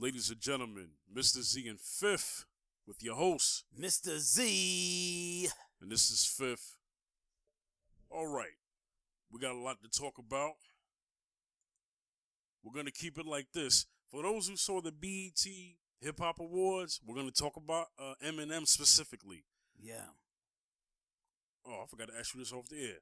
Ladies and gentlemen, Mr. Z and Fifth with your host, Mr. Z. and this is Fifth. All right, we got a lot to talk about. We're going to keep it like this. For those who saw the BET Hip Hop Awards, we're going to talk about Eminem specifically. Yeah. Oh, I forgot to ask you this off the air.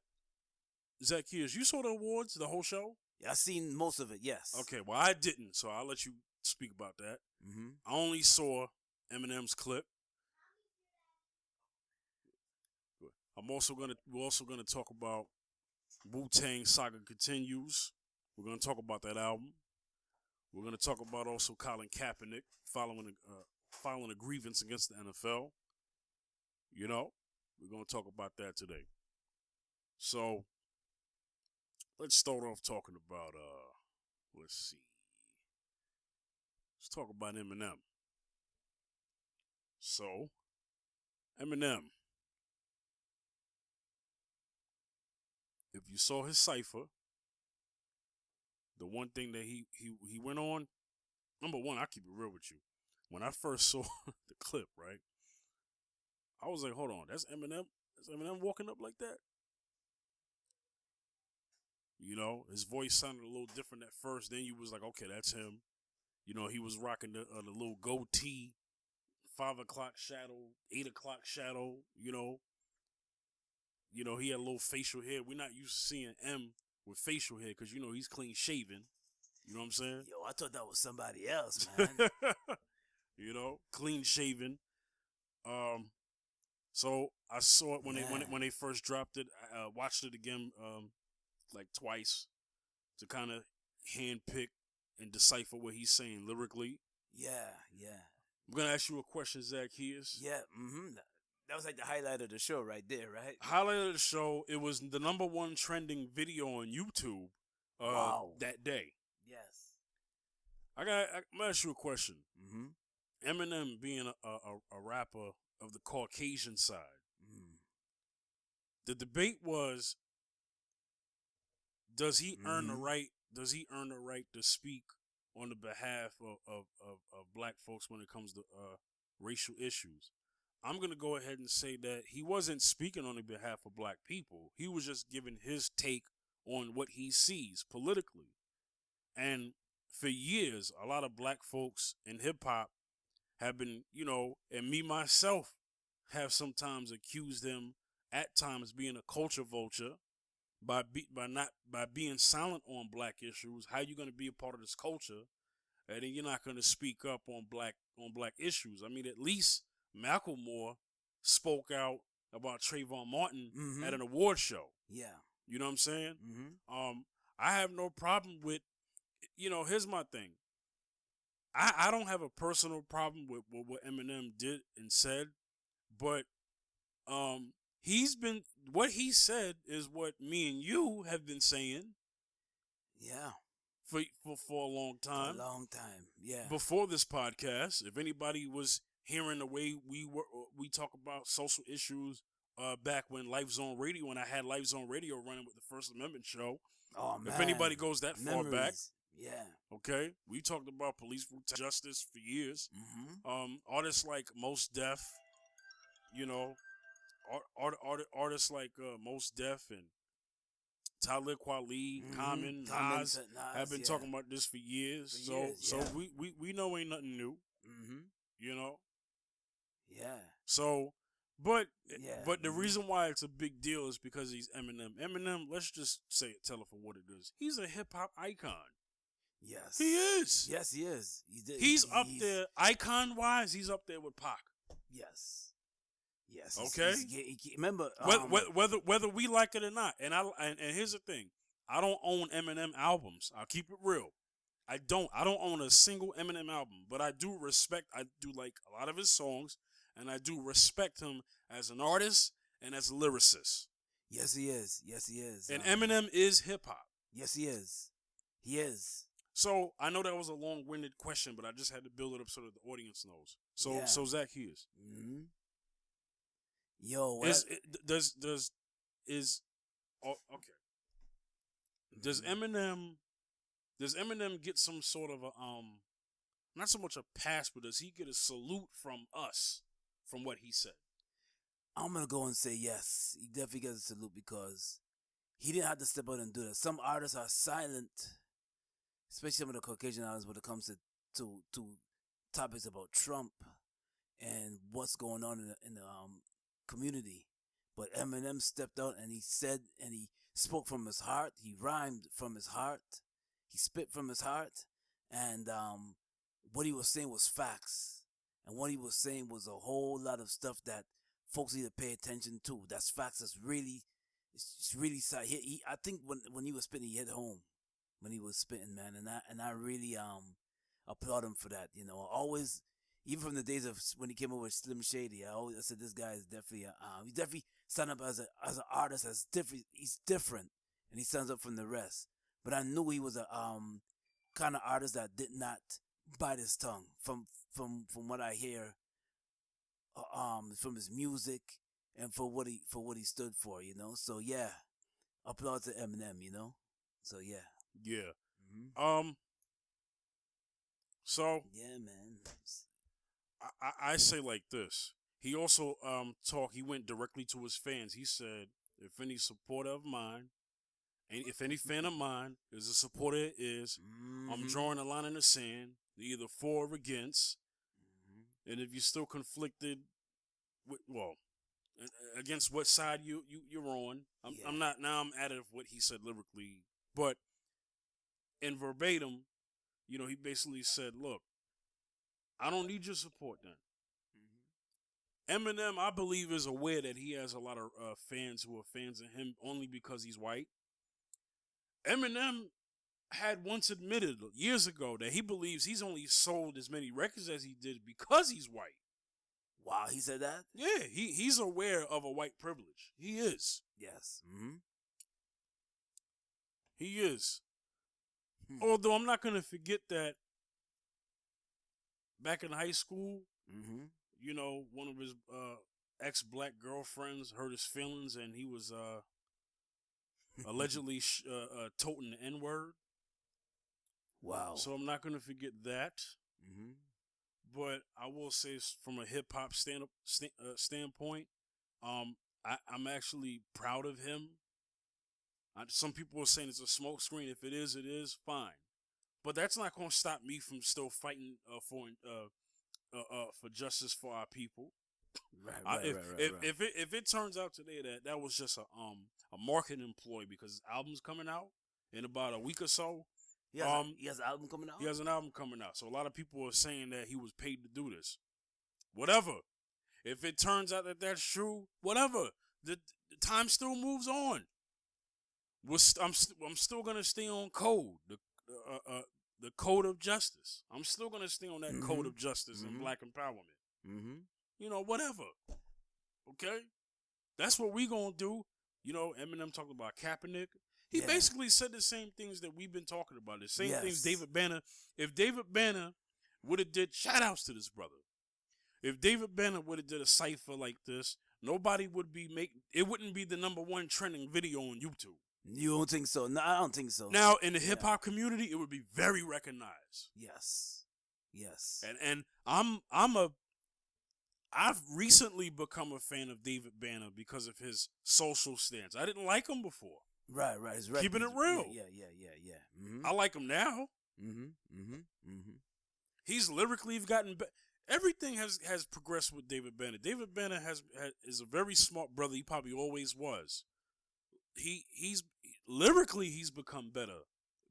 Zaccheus, you saw the awards, the whole show? Yeah, I seen most of it, yes. Okay, well, I didn't, so I'll let you speak about that. Mm-hmm. I only saw Eminem's clip. We're also gonna talk about Wu-Tang Saga Continues. We're gonna talk about that album. We're gonna talk about also Colin Kaepernick filing a grievance against the NFL. You know, we're gonna talk about that today. So let's start off talking about let's talk about Eminem. So Eminem, if you saw his cipher, the one thing that he went on, number one, I keep it real with you. When I first saw the clip, right, I was like, hold on, that's Eminem? That's Eminem walking up like that? You know, his voice sounded a little different at first. Then you was like, okay, that's him. You know, he was rocking the little goatee, 5 o'clock shadow, 8 o'clock shadow, you know. You know, he had a little facial hair. We're not used to seeing M with facial hair because, you know, he's clean shaven. You know what I'm saying? Yo, I thought that was somebody else, man. You know, clean shaven. So I saw it when they first dropped it. I watched it again like twice to kind of handpick and decipher what he's saying lyrically. Yeah. I'm gonna ask you a question, Zaccheus. Yeah, mm-hmm. That was like the highlight of the show right there, right? Highlight of the show. It was the #1 trending video on YouTube Wow. that day. Yes. I'm gonna ask you a question. Mm-hmm. Eminem being a rapper of the Caucasian side, the debate was: does he earn the right? Does he earn the right to speak on the behalf of black folks when it comes to racial issues? I'm going to go ahead and say that he wasn't speaking on the behalf of black people. He was just giving his take on what he sees politically. And for years, a lot of black folks in hip hop have been, you know, and me myself have sometimes accused them at times being a culture vulture by being silent on black issues. How you going to be a part of this culture and then you're not going to speak up on black issues? I mean, at least Macklemore spoke out about Trayvon Martin at an award show. Yeah. You know what I'm saying? Mm-hmm. I have no problem with, you know, here's my thing. I don't have a personal problem with what Eminem did and said, but what he said is what me and you have been saying. Yeah. For a long time. For a long time, yeah. Before this podcast, if anybody was hearing the way we talk about social issues back when Life Zone Radio, when I had Life Zone Radio running with the First Amendment show. Oh, man. If anybody goes that far back. Yeah. Okay. We talked about police justice for years. Mm-hmm. Artists like Mos Def, you know, artists like Mos Def and Talib Kweli, Common, Nas have been talking about this for years. So we know ain't nothing new. Mm-hmm. You know? Yeah. So but the reason why it's a big deal is because he's Eminem. Eminem, let's just tell it for what it is. He's a hip hop icon. Yes. He is. Yes, he is. He's up there, icon wise, he's up there with Pac. Yes. Okay. Remember, whether we like it or not, and here's the thing: I don't own Eminem albums. I'll keep it real. I don't own a single Eminem album, but I do like a lot of his songs, and I do respect him as an artist and as a lyricist. Yes, he is. And Eminem is hip hop. Yes, he is. He is. So I know that was a long-winded question, but I just had to build it up so that the audience knows. So Zaccheus. Mm-hmm. Yo, does Eminem get some sort of not so much a pass, but does he get a salute from us from what he said? I'm gonna go and say yes. He definitely gets a salute because he didn't have to step out and do that. Some artists are silent, especially some of the Caucasian artists, when it comes to topics about Trump and what's going on in the community. But Eminem stepped out and he said and he spoke from his heart. He rhymed from his heart. He spit from his heart, and what he was saying was facts. And what he was saying was a whole lot of stuff that folks need to pay attention to. That's facts. That's really, it's really sad. I think when he was spitting, he hit home when he was spitting, man. And I really applaud him for that. You know, always, even from the days of when he came over with Slim Shady, I said this guy is definitely he definitely stand up as an artist as different. He's different, and he stands up from the rest. But I knew he was a kind of artist that did not bite his tongue from what I hear from his music and for what he stood for, you know. So yeah, applause to Eminem, you know. So yeah. Yeah. Mm-hmm. So yeah, man. I say like this. He also he went directly to his fans. He said, if any supporter of mine, and if any fan of mine is a supporter of his, I'm drawing a line in the sand, either for or against. And if you're still conflicted with, against what side you're on, I'm not, now I'm adding what he said lyrically, but in verbatim, you know, he basically said, look, I don't need your support then. Eminem, I believe, is aware that he has a lot of fans who are fans of him only because he's white. Eminem had once admitted years ago that he believes he's only sold as many records as he did because he's white. Wow, he said that? Yeah, he's aware of a white privilege. He is. Yes. He is. Although I'm not going to forget that back in high school, you know, one of his ex-black girlfriends hurt his feelings, and he was allegedly toting the N-word. Wow. So I'm not going to forget that. But I will say, from a hip-hop standpoint, I'm actually proud of him. Some people are saying it's a smoke screen. If it is, fine. But that's not going to stop me from still fighting for justice for our people. Right. If it turns out today that was just a marketing ploy because his album's coming out in about a week or so. He has an album coming out? He has an album coming out. So a lot of people are saying that he was paid to do this. Whatever. If it turns out that that's true, whatever. The time still moves on. I'm still gonna stay on code. The code of justice. I'm still gonna stay on that code of justice and black empowerment. You know, whatever. Okay? That's what we gonna do. You know, Eminem talked about Kaepernick. He basically said the same things that we've been talking about. The same things David Banner. If David Banner would have did, shout outs to this brother. If David Banner would have did a cypher like this, nobody would be it wouldn't be the #1 trending video on YouTube. You don't think so? No, I don't think so. Now, in the hip hop community, it would be very recognized. Yes. And I've recently become a fan of David Banner because of his social stance. I didn't like him before. Right. Keeping it real. Yeah. I like him now. He's lyrically gotten better. Everything has progressed with David Banner. David Banner is a very smart brother. He probably always was. He's lyrically he's become better.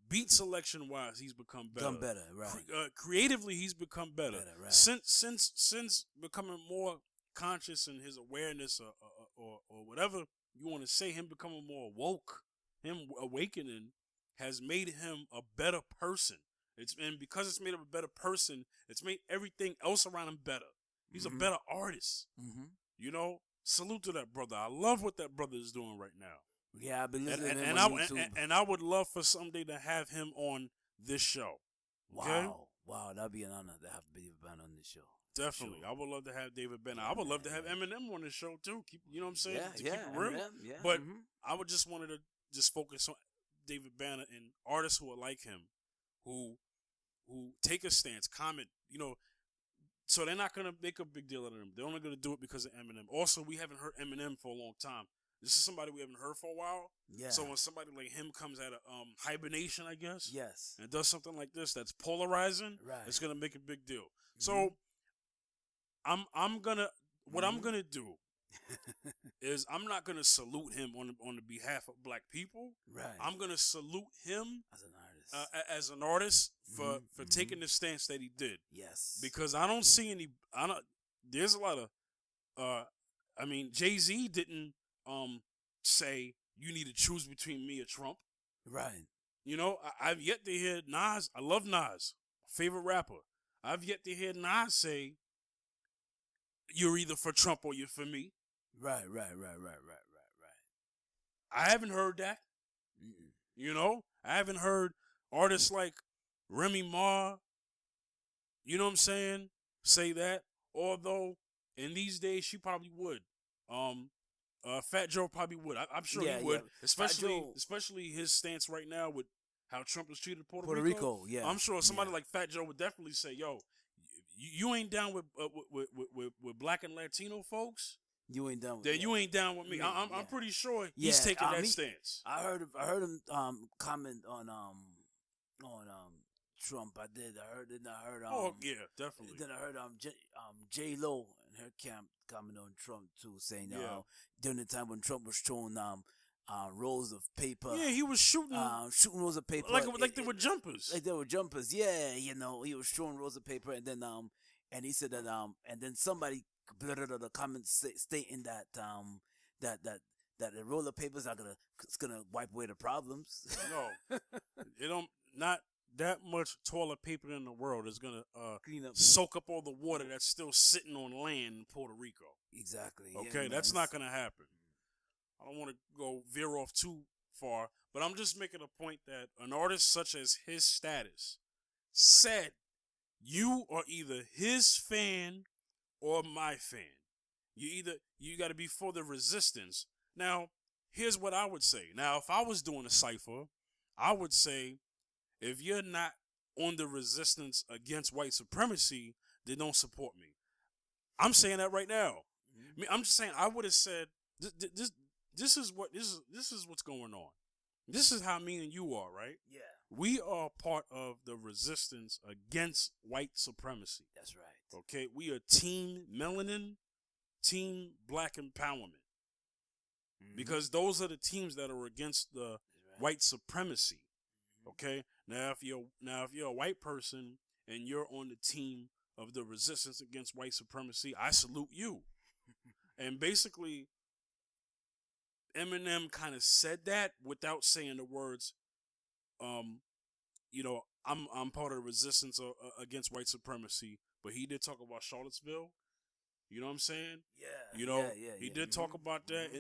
Beat selection wise, he's become better. Right. Creatively, he's become better. Right. Since becoming more conscious in his awareness or whatever you want to say, him becoming more woke, him awakening, has made him a better person. And because it's made him a better person, it's made everything else around him better. He's a better artist. You know, salute to that brother. I love what that brother is doing right now. Yeah, I've been listening to him on YouTube. And I would love for someday to have him on this show. Okay? Wow, that'd be an honor to have David Banner on this show. Definitely. Sure. I would love to have David Banner. I would love to have Eminem on this show too. You know what I'm saying? Yeah, to keep it real. Eminem, But I would just wanted to focus on David Banner and artists who are like him, who who take a stance, comment, so they're not gonna make a big deal out of them. They're only gonna do it because of Eminem. Also, we haven't heard Eminem for a long time. This is somebody we haven't heard for a while. Yeah. So when somebody like him comes out of hibernation, I guess, Yes. and does something like this that's polarizing, Right. it's gonna make a big deal. Mm-hmm. So I'm gonna what I'm gonna do is I'm not gonna salute him on the behalf of black people. Right. I'm gonna salute him as an artist, as an artist for taking the stance that he did. Yes. Because I don't see any. There's a lot of. I mean, Jay-Z didn't say you need to choose between me or Trump. Right. I've yet to hear Nas. I love Nas, favorite rapper. I've yet to hear Nas say you're either for Trump or you're for me. Right. I haven't heard that. I haven't heard artists like Remy Ma, you know what I'm saying, say that. Although in these days she probably would. Fat Joe probably would. I'm sure he would. Yeah. Especially his stance right now with how Trump has treated Puerto Rico. Yeah. I'm sure somebody like Fat Joe would definitely say, "Yo, you ain't down with black and Latino folks. You ain't down with that. You ain't down with me." I'm pretty sure he's taking that stance. I heard him comment on Trump. I heard. Oh yeah, definitely. Then I heard J Lo and her camp comment on Trump too, saying during the time when Trump was throwing rolls of paper. Yeah, he was shooting rolls of paper like they were jumpers. Like they were jumpers. Yeah, he was throwing rolls of paper, and then and he said that and then somebody the comments stating that that the roll of papers it's gonna wipe away the problems. No, it don't. Not that much toilet paper in the world is gonna clean up, soak up all the water that's still sitting on land in Puerto Rico. Exactly. Okay, yeah, that's not gonna happen. I don't want to go veer off too far, but I'm just making a point that an artist such as his status said, "You are either his fan or my fan. You got to be for the resistance." Now, here's what I would say. Now, if I was doing a cypher, I would say, if you're not on the resistance against white supremacy, then don't support me. I'm saying that right now. I mean, I'm just saying I would have said this is what's going on. This is how me and you are, right? Yeah. We are part of the resistance against white supremacy. That's right. Okay, we are Team Melanin, Team Black Empowerment, because those are the teams that are against the white supremacy. Okay, now if you're a white person and you're on the team of the resistance against white supremacy, I salute you. And basically, Eminem kind of said that without saying the words, I'm part of the resistance against white supremacy, but he did talk about Charlottesville. You know what I'm saying? Yeah. He did talk about that.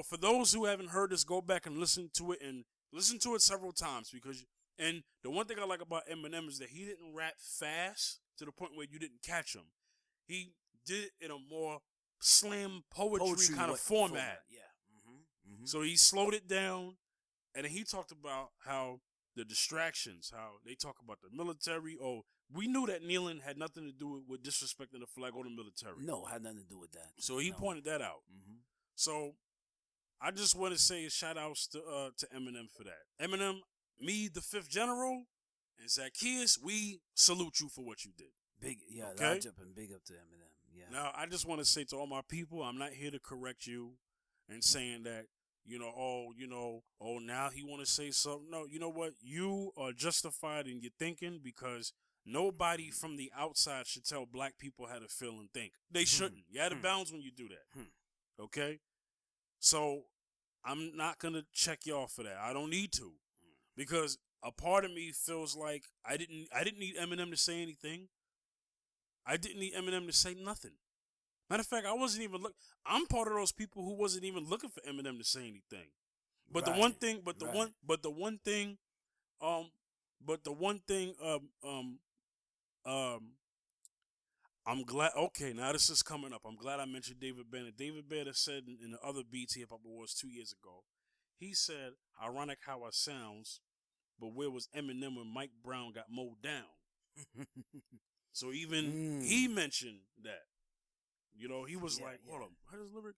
For those who haven't heard this, go back and listen to it several times, because and the one thing I like about Eminem is that he didn't rap fast to the point where you didn't catch him. He did it in a more slam poetry kind of format. Yeah. So he slowed it down, and then he talked about how the distractions, how they talk about the military. Oh, we knew that kneeling had nothing to do with disrespecting the flag or the military. No, had nothing to do with that. So he pointed that out. So I just want to say shout outs to Eminem for that. Eminem, me, the Fifth General, and Zaccheus, we salute you for what you did. Okay? Large up and big up to Eminem. Yeah. Now, I just want to say to all my people, I'm not here to correct you and saying that, now he want to say something. No, you know what? You are justified in your thinking, because nobody from the outside should tell black people how to feel and think. They shouldn't. You're out of bounds when you do that. Okay? So I'm not going to check y'all for that. I don't need to, because a part of me feels like I didn't need Eminem to say anything. I didn't need Eminem to say nothing. Matter of fact, I wasn't even I'm part of those people who wasn't even looking for Eminem to say anything. But the one thing, I'm glad. Okay, now this is coming up. I'm glad I mentioned David Banner. David Banner said in the other BET Hip Hop Awards 2 years ago, he said, "Ironic how I sounds, but where was Eminem when Mike Brown got mowed down?" So even he mentioned that. You know, he was like, hold up, how does lyric?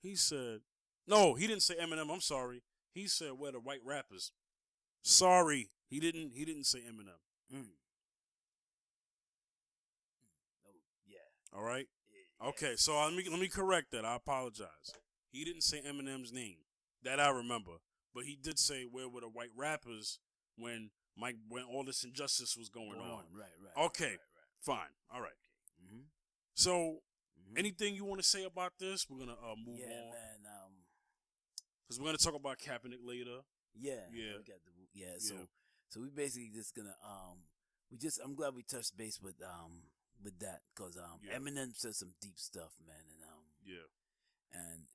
He said, no, he didn't say Eminem. I'm sorry. He said, where the white rappers? Sorry, he didn't. He didn't say Eminem. Oh, yeah. All right. Yeah, Okay, yes. so let me correct that. I apologize. He didn't say Eminem's name. That I remember. But he did say where were the white rappers when when all this injustice was going on. Right. Okay, Right. fine. All right. Mm-hmm. So, Mm-hmm. anything you want to say about this? We're gonna move Yeah, on man. because we're gonna talk about Kaepernick later. Yeah. Yeah. We got the So we basically just gonna I'm glad we touched base with that because Yeah. Eminem said some deep stuff, man, Yeah. and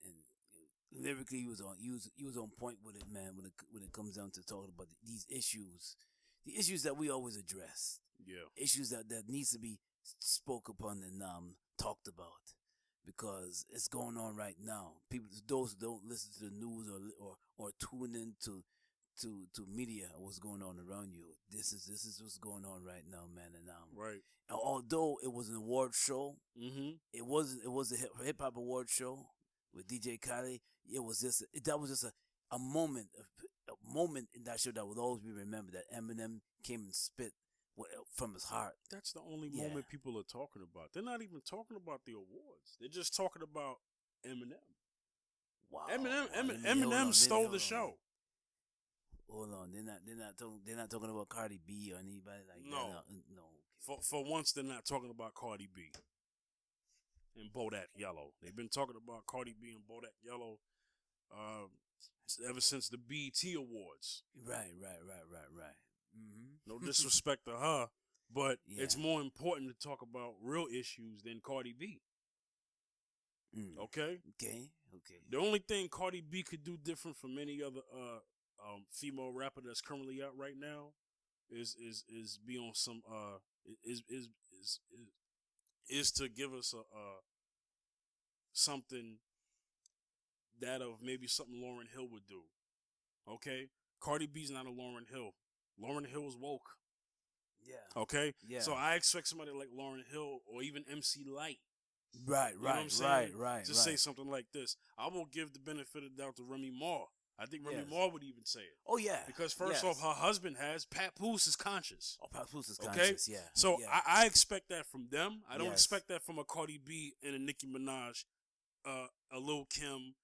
lyrically he was on point with it, man. When it comes down to talking about these issues, the issues that we always address, Yeah. issues that needs to be spoke upon and talked about because it's going on right now. People, those who don't listen to the news or tune in to media, what's going on around you. This is what's going on right now, man. And Right. although it was an award show, Mm-hmm. it was a hip hop award show with DJ Khaled. That was just a moment in that show that will always be remembered. That Eminem came and spit from his heart. That's the only moment people are talking about. They're not even talking about the awards. They're just talking about Eminem. Wow. Eminem stole the show. Hold on, they're not talking about Cardi B or anybody like No. that. No. For once, they're not talking about Cardi B and Bodak Yellow. They've been talking about Cardi B and Bodak Yellow ever since the BET Awards. Right. Mm-hmm. No disrespect to her, but it's more important to talk about real issues than Cardi B. Okay? Okay. The only thing Cardi B could do different from any other female rapper that's currently out right now is be on some is to give us a something that of maybe something Lauryn Hill would do. Okay? Cardi B's not a Lauryn Hill. Lauryn Hill is woke. Yeah. Okay? Yeah. So I expect somebody like Lauryn Hill or even MC Light. Right. You know what I'm saying? Right. To say something like this. I will give the benefit of the doubt to Remy Ma. I think Remy Ma would even say it. Oh, yeah. Because first off, her husband has, Pat Poose is conscious. Oh, Pat Poose is conscious, yeah. So I expect that from them. I don't expect that from a Cardi B and a Nicki Minaj, a Lil Kim,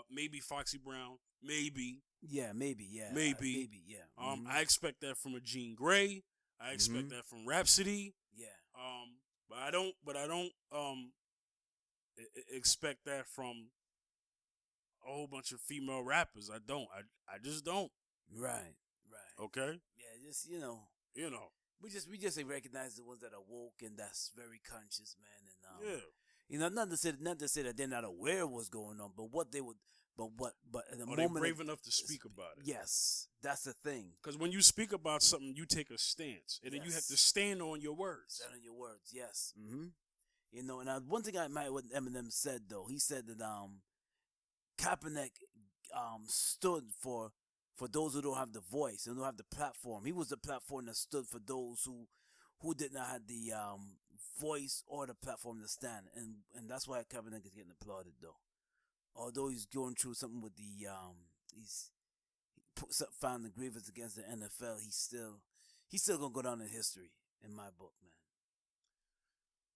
maybe Foxy Brown, maybe. Yeah, maybe, yeah. Maybe, yeah. I expect that from a Jean Grey. I expect that from Rhapsody. Yeah. But I don't expect that from a whole bunch of female rappers. I don't. I just don't. Right. Okay. Yeah, just you know. We just recognize the ones that are woke and that's very conscious, man. And not to say that they're not aware of what's going on, but what they would, but in the moment, they're brave enough to speak about it. Yes, that's the thing. Because when you speak about something, you take a stance, and then you have to stand on your words. Stand on your words, yes. Mm-hmm. And one thing I admire what Eminem said though, he said that Kaepernick stood for those who don't have the voice and don't have the platform. He was the platform that stood for those who did not have the voice or the platform to stand, and that's why Kaepernick is getting applauded though. Although he's going through something with the found the grievance against the NFL, he's still gonna go down in history in my book, man.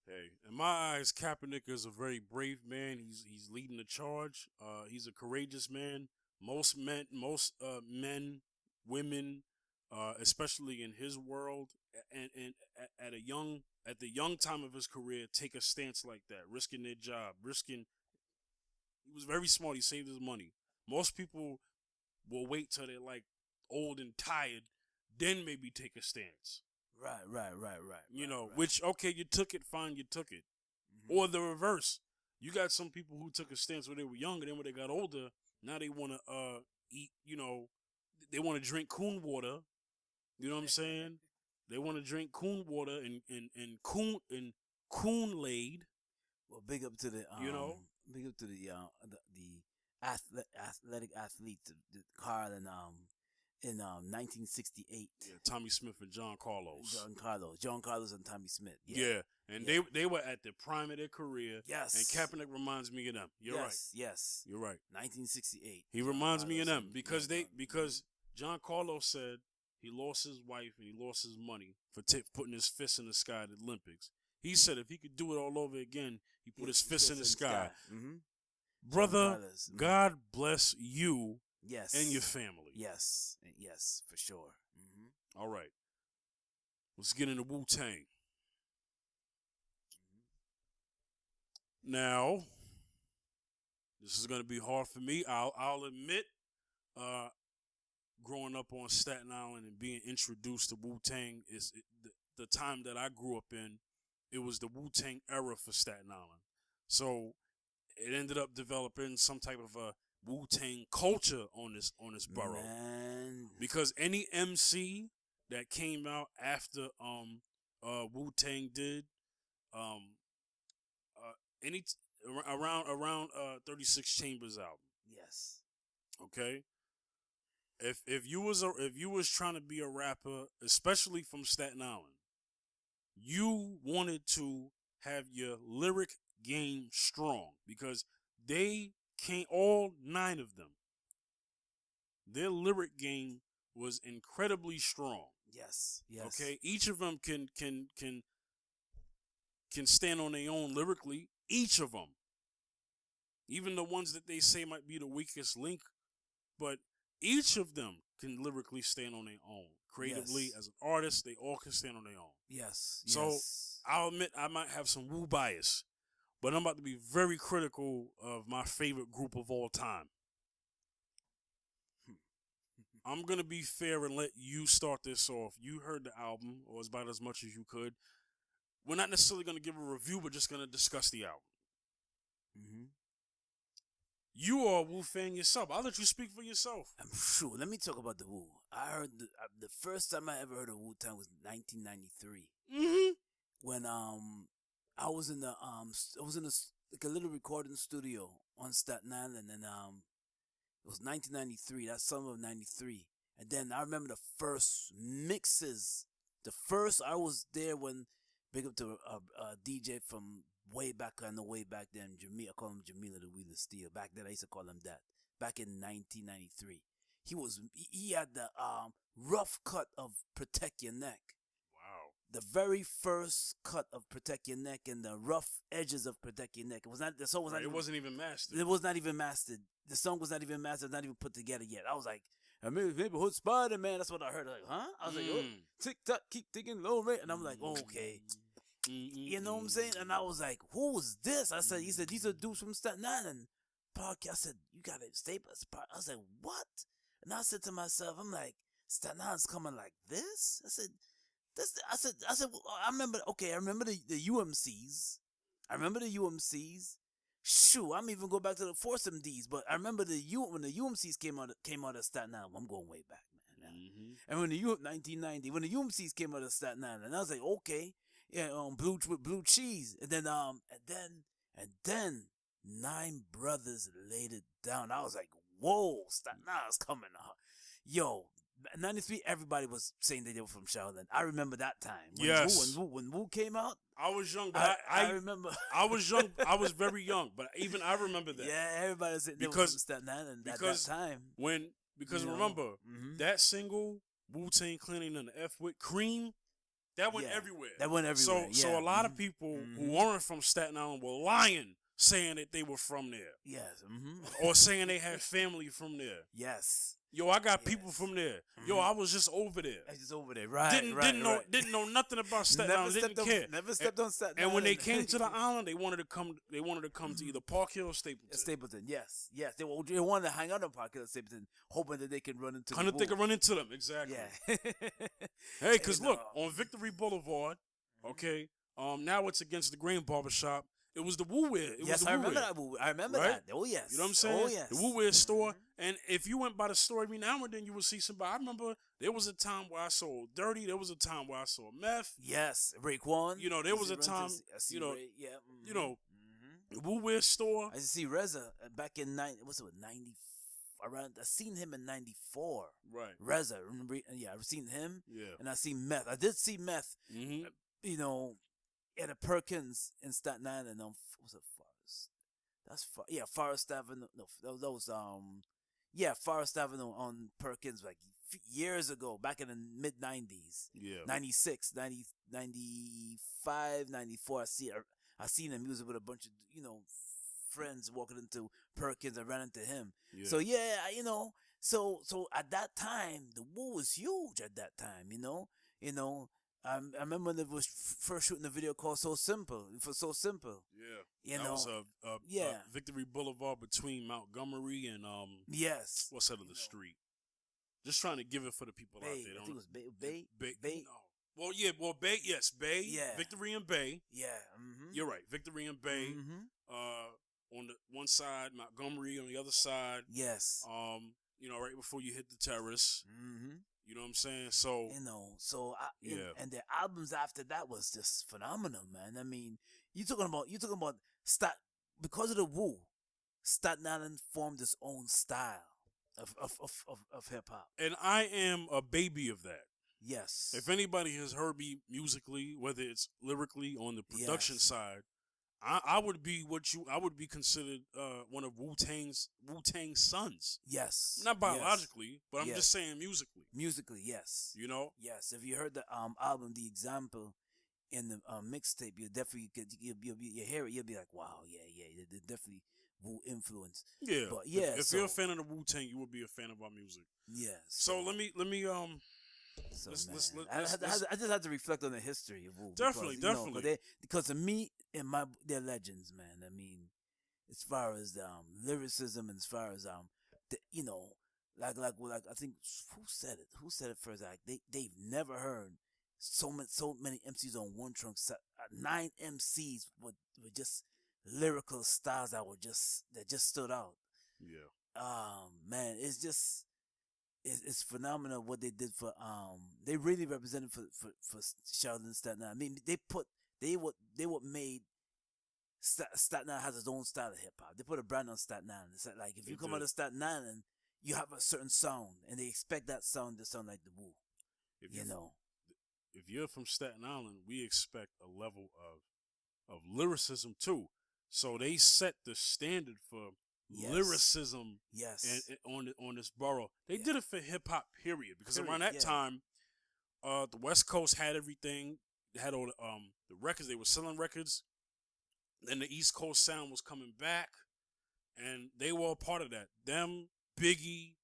Hey, in my eyes, Kaepernick is a very brave man. He's leading the charge. He's a courageous man. Most men, women, especially in his world, and at the young time of his career, take a stance like that, risking their job, He was very smart. He saved his money. Most people will wait till they're like old and tired, then maybe take a stance. Right. Which, okay, you took it, fine, you took it. Mm-hmm. Or the reverse. You got some people who took a stance when they were younger, then when they got older, now they want to eat, they want to drink coon water. You know what I'm saying? They want to drink coon water and coon-laid. Well, big up to the big up to the athletic athletes, Carl in 1968. Yeah, Tommy Smith and John Carlos. John Carlos and Tommy Smith. Yeah, and they were at the prime of their career. Yes. And Kaepernick reminds me of them. You're right. Yes. You're right. 1968. He reminds me of them because John Carlos said he lost his wife and he lost his money for putting his fist in the sky at the Olympics. He said if he could do it all over again, he put his fist in the sky. Mm-hmm. Brother, God bless you and your family. Yes, for sure. Mm-hmm. All right. Let's get into Wu-Tang. Now, this is going to be hard for me. I'll admit, growing up on Staten Island and being introduced to Wu-Tang the time that I grew up in. It was the Wu-Tang era for Staten Island. So it ended up developing some type of a Wu-Tang culture on this borough. Man. Because any MC that came out after Wu-Tang did around 36 Chambers album. Yes. Okay? If you was trying to be a rapper, especially from Staten Island, you wanted to have your lyric game strong because they came, all 9 of them. Their lyric game was incredibly strong. Yes. Okay, each of them can stand on their own lyrically. Each of them, even the ones that they say might be the weakest link, but each of them can lyrically stand on their own. Creatively, as an artist, they all can stand on their own. Yes. So I'll admit I might have some Wu bias, but I'm about to be very critical of my favorite group of all time. I'm going to be fair and let you start this off. You heard the album, or about as much as you could. We're not necessarily going to give a review, but just going to discuss the album. Mm-hmm. You are a Wu fan yourself. I'll let you speak for yourself. I'm sure. Let me talk about the Wu. I heard the first time I ever heard of Wu-Tang was 1993. Mm-hmm. When I was in like a little recording studio on Staten Island, and it was 1993. That summer of '93, and then I remember the first mixes. I was there when big up to a DJ from way back then, I call him Jamila the Wheeler Steel. Back then I used to call him that. Back in 1993. He had the rough cut of Protect Your Neck. Wow. The very first cut of Protect Your Neck and the rough edges of Protect Your Neck. It wasn't even mastered. It was not even mastered. The song was not even mastered, not even put together yet. I was like, Neighborhood Spider, man. That's what I heard. Like, huh? I was like, oh, tick tock, keep ticking low rate. And I'm like, okay. You know what I'm saying? And I was like, who was this? He said, these are dudes from Staten Island. Podcast. I said, you got to stay. I was like, what? And I said to myself, I'm like, Staten Island's coming like this? I said, well, I remember the UMCs. Shoot, I'm even go back to the Foursome D's, but I remember when the UMCs came out of Staten Island. I'm going way back, man. Mm-hmm. And when 1990, when the UMCs came out of Staten Island, and I was like, okay, yeah, blue cheese, and then 9 Brothers laid it down. I was like, whoa, Staten Island's coming out. Yo, 93, everybody was saying they were from Shaolin. I remember that time. When Wu came out. I was young, but I remember. I was young. I was very young, but even I remember that. Yeah, everybody said they were from Staten Island at that time. Remember, that single, Wu-Tang Clan and the F with Cream, that went everywhere. So a lot of people who weren't from Staten Island were lying, saying that they were from there. Yes. Or saying they had family from there. Yes. Yo, I got people from there. Yo, I was just over there. Right. Didn't know nothing about Staten Island. Didn't care. Never stepped on Staten Island. And when they came to the island, they wanted to come to either Park Hill or Stapleton. Yes. They wanted to hang out on Park Hill or Stapleton, hoping that they could run into them. They could run into them, exactly. Yeah. Hey, because look, on Victory Boulevard, okay, now it's against the Grain Barbershop. It was the Wu Wear. I remember that. I remember that. Oh, yes. You know what I'm saying? Oh, yes. The Wu Wear store. And if you went by the store every now and then, you would see somebody. I remember there was a time where I saw Dirty. There was a time where I saw Meth. Yes. Raekwon. You know, there was a time, the Wu Wear store. I used to see Reza back in 95, around. I seen him in '94. Right. Reza, remember? Yeah, I've seen him, Yeah. and I seen Meth. I did see Meth. Mm-hmm. You know, at a Perkins in Staten Island. Was it Forest? That's yeah, Forest Avenue. No, that was yeah, Forest Avenue on Perkins, like years ago, back in the mid '90s. Yeah. 96, 90, 95, 94. I seen him. He was with a bunch of friends walking into Perkins. I ran into him. Yeah. So yeah, so at that time the Wu was huge at that time. I remember when they was first shooting the video called "So Simple" for "So Simple." Yeah, that was yeah, Victory Boulevard between Montgomery and yes, what's that other street? Just trying to give it for the people out there. I think it was Bay. No. Well, yeah, Bay. Yes, Bay. Yeah, Victory and Bay. Yeah, mm-hmm. You're right. Victory and Bay. Mm-hmm. On the one side, Montgomery on the other side. Yes. Right before you hit the terrace. Mm-hmm. You know what I'm saying? So and the albums after that was just phenomenal, man. I mean, you talking about because of the Wu, Staten Island formed its own style of hip hop. And I am a baby of that. Yes. If anybody has heard me musically, whether it's lyrically on the production side, I would be considered one of Wu-Tang's sons. Yes. Not biologically, but I'm just saying musically. Musically, yes. Yes. If you heard the album, The Example, in the mixtape, you definitely you hear it, you'll be like, wow, yeah, they're definitely Wu influence. Yeah. But yeah, if you're a fan of the Wu-Tang, you will be a fan of our music. Yes. So let me I just had to reflect on the history of Wu. Definitely. Because to me, they're legends, man. I mean, as far as lyricism, and as far as like I think who said it first? Like they've never heard so many MCs on one trunk set. 9 MCs with just lyrical styles that just stood out. Yeah. Man, it's phenomenal what they did for they really represented for Sheldon and Staten Island. I mean, they made Staten Island has its own style of hip hop. They put a brand on Staten Island. It's like if you come out of Staten Island, you have a certain sound, and they expect that sound to sound like the Wu. If you're from Staten Island, we expect a level of lyricism too. So they set the standard for lyricism. Yes. And on this borough, they did it for hip hop. Period. Because around that time, the West Coast had everything. They had all the records. They were selling records. Then the East Coast sound was coming back, and they were a part of that. Them, Biggie,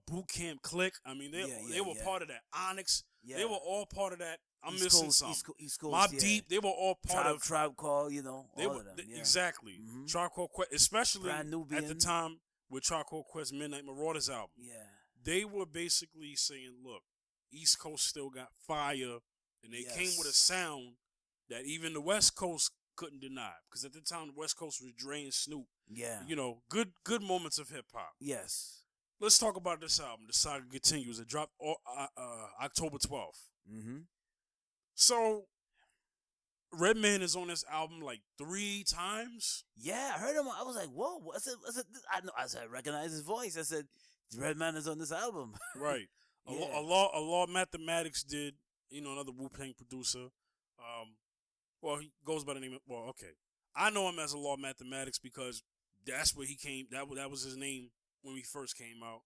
Boot Camp Click. I mean, they were part of that. Onyx. Yeah. They were all part of that. I'm missing something. East Coast, Mobb Deep. They were all part of Tribe Call. All of them. Exactly. Mm-hmm. Tribe Called Quest, especially at the time with Tribe Called Quest Midnight Marauders album. Yeah. They were basically saying, look, East Coast still got fire, and they came with a sound that even the West Coast couldn't deny. Because at the time, the West Coast was Dre and Snoop. Yeah. Good moments of hip hop. Yes. Let's talk about this album, The Saga Continues. It dropped October 12th. Mm-hmm. So, Redman is on this album like 3 times. Yeah, I heard him. I was like, whoa. I said, I recognize his voice. I said, Redman is on this album. Right. A Law Mathematics did, another Wu-Tang producer. Well, he goes by the name of, okay. I know him as A Law Mathematics because that's where he came. That was his name when we first came out.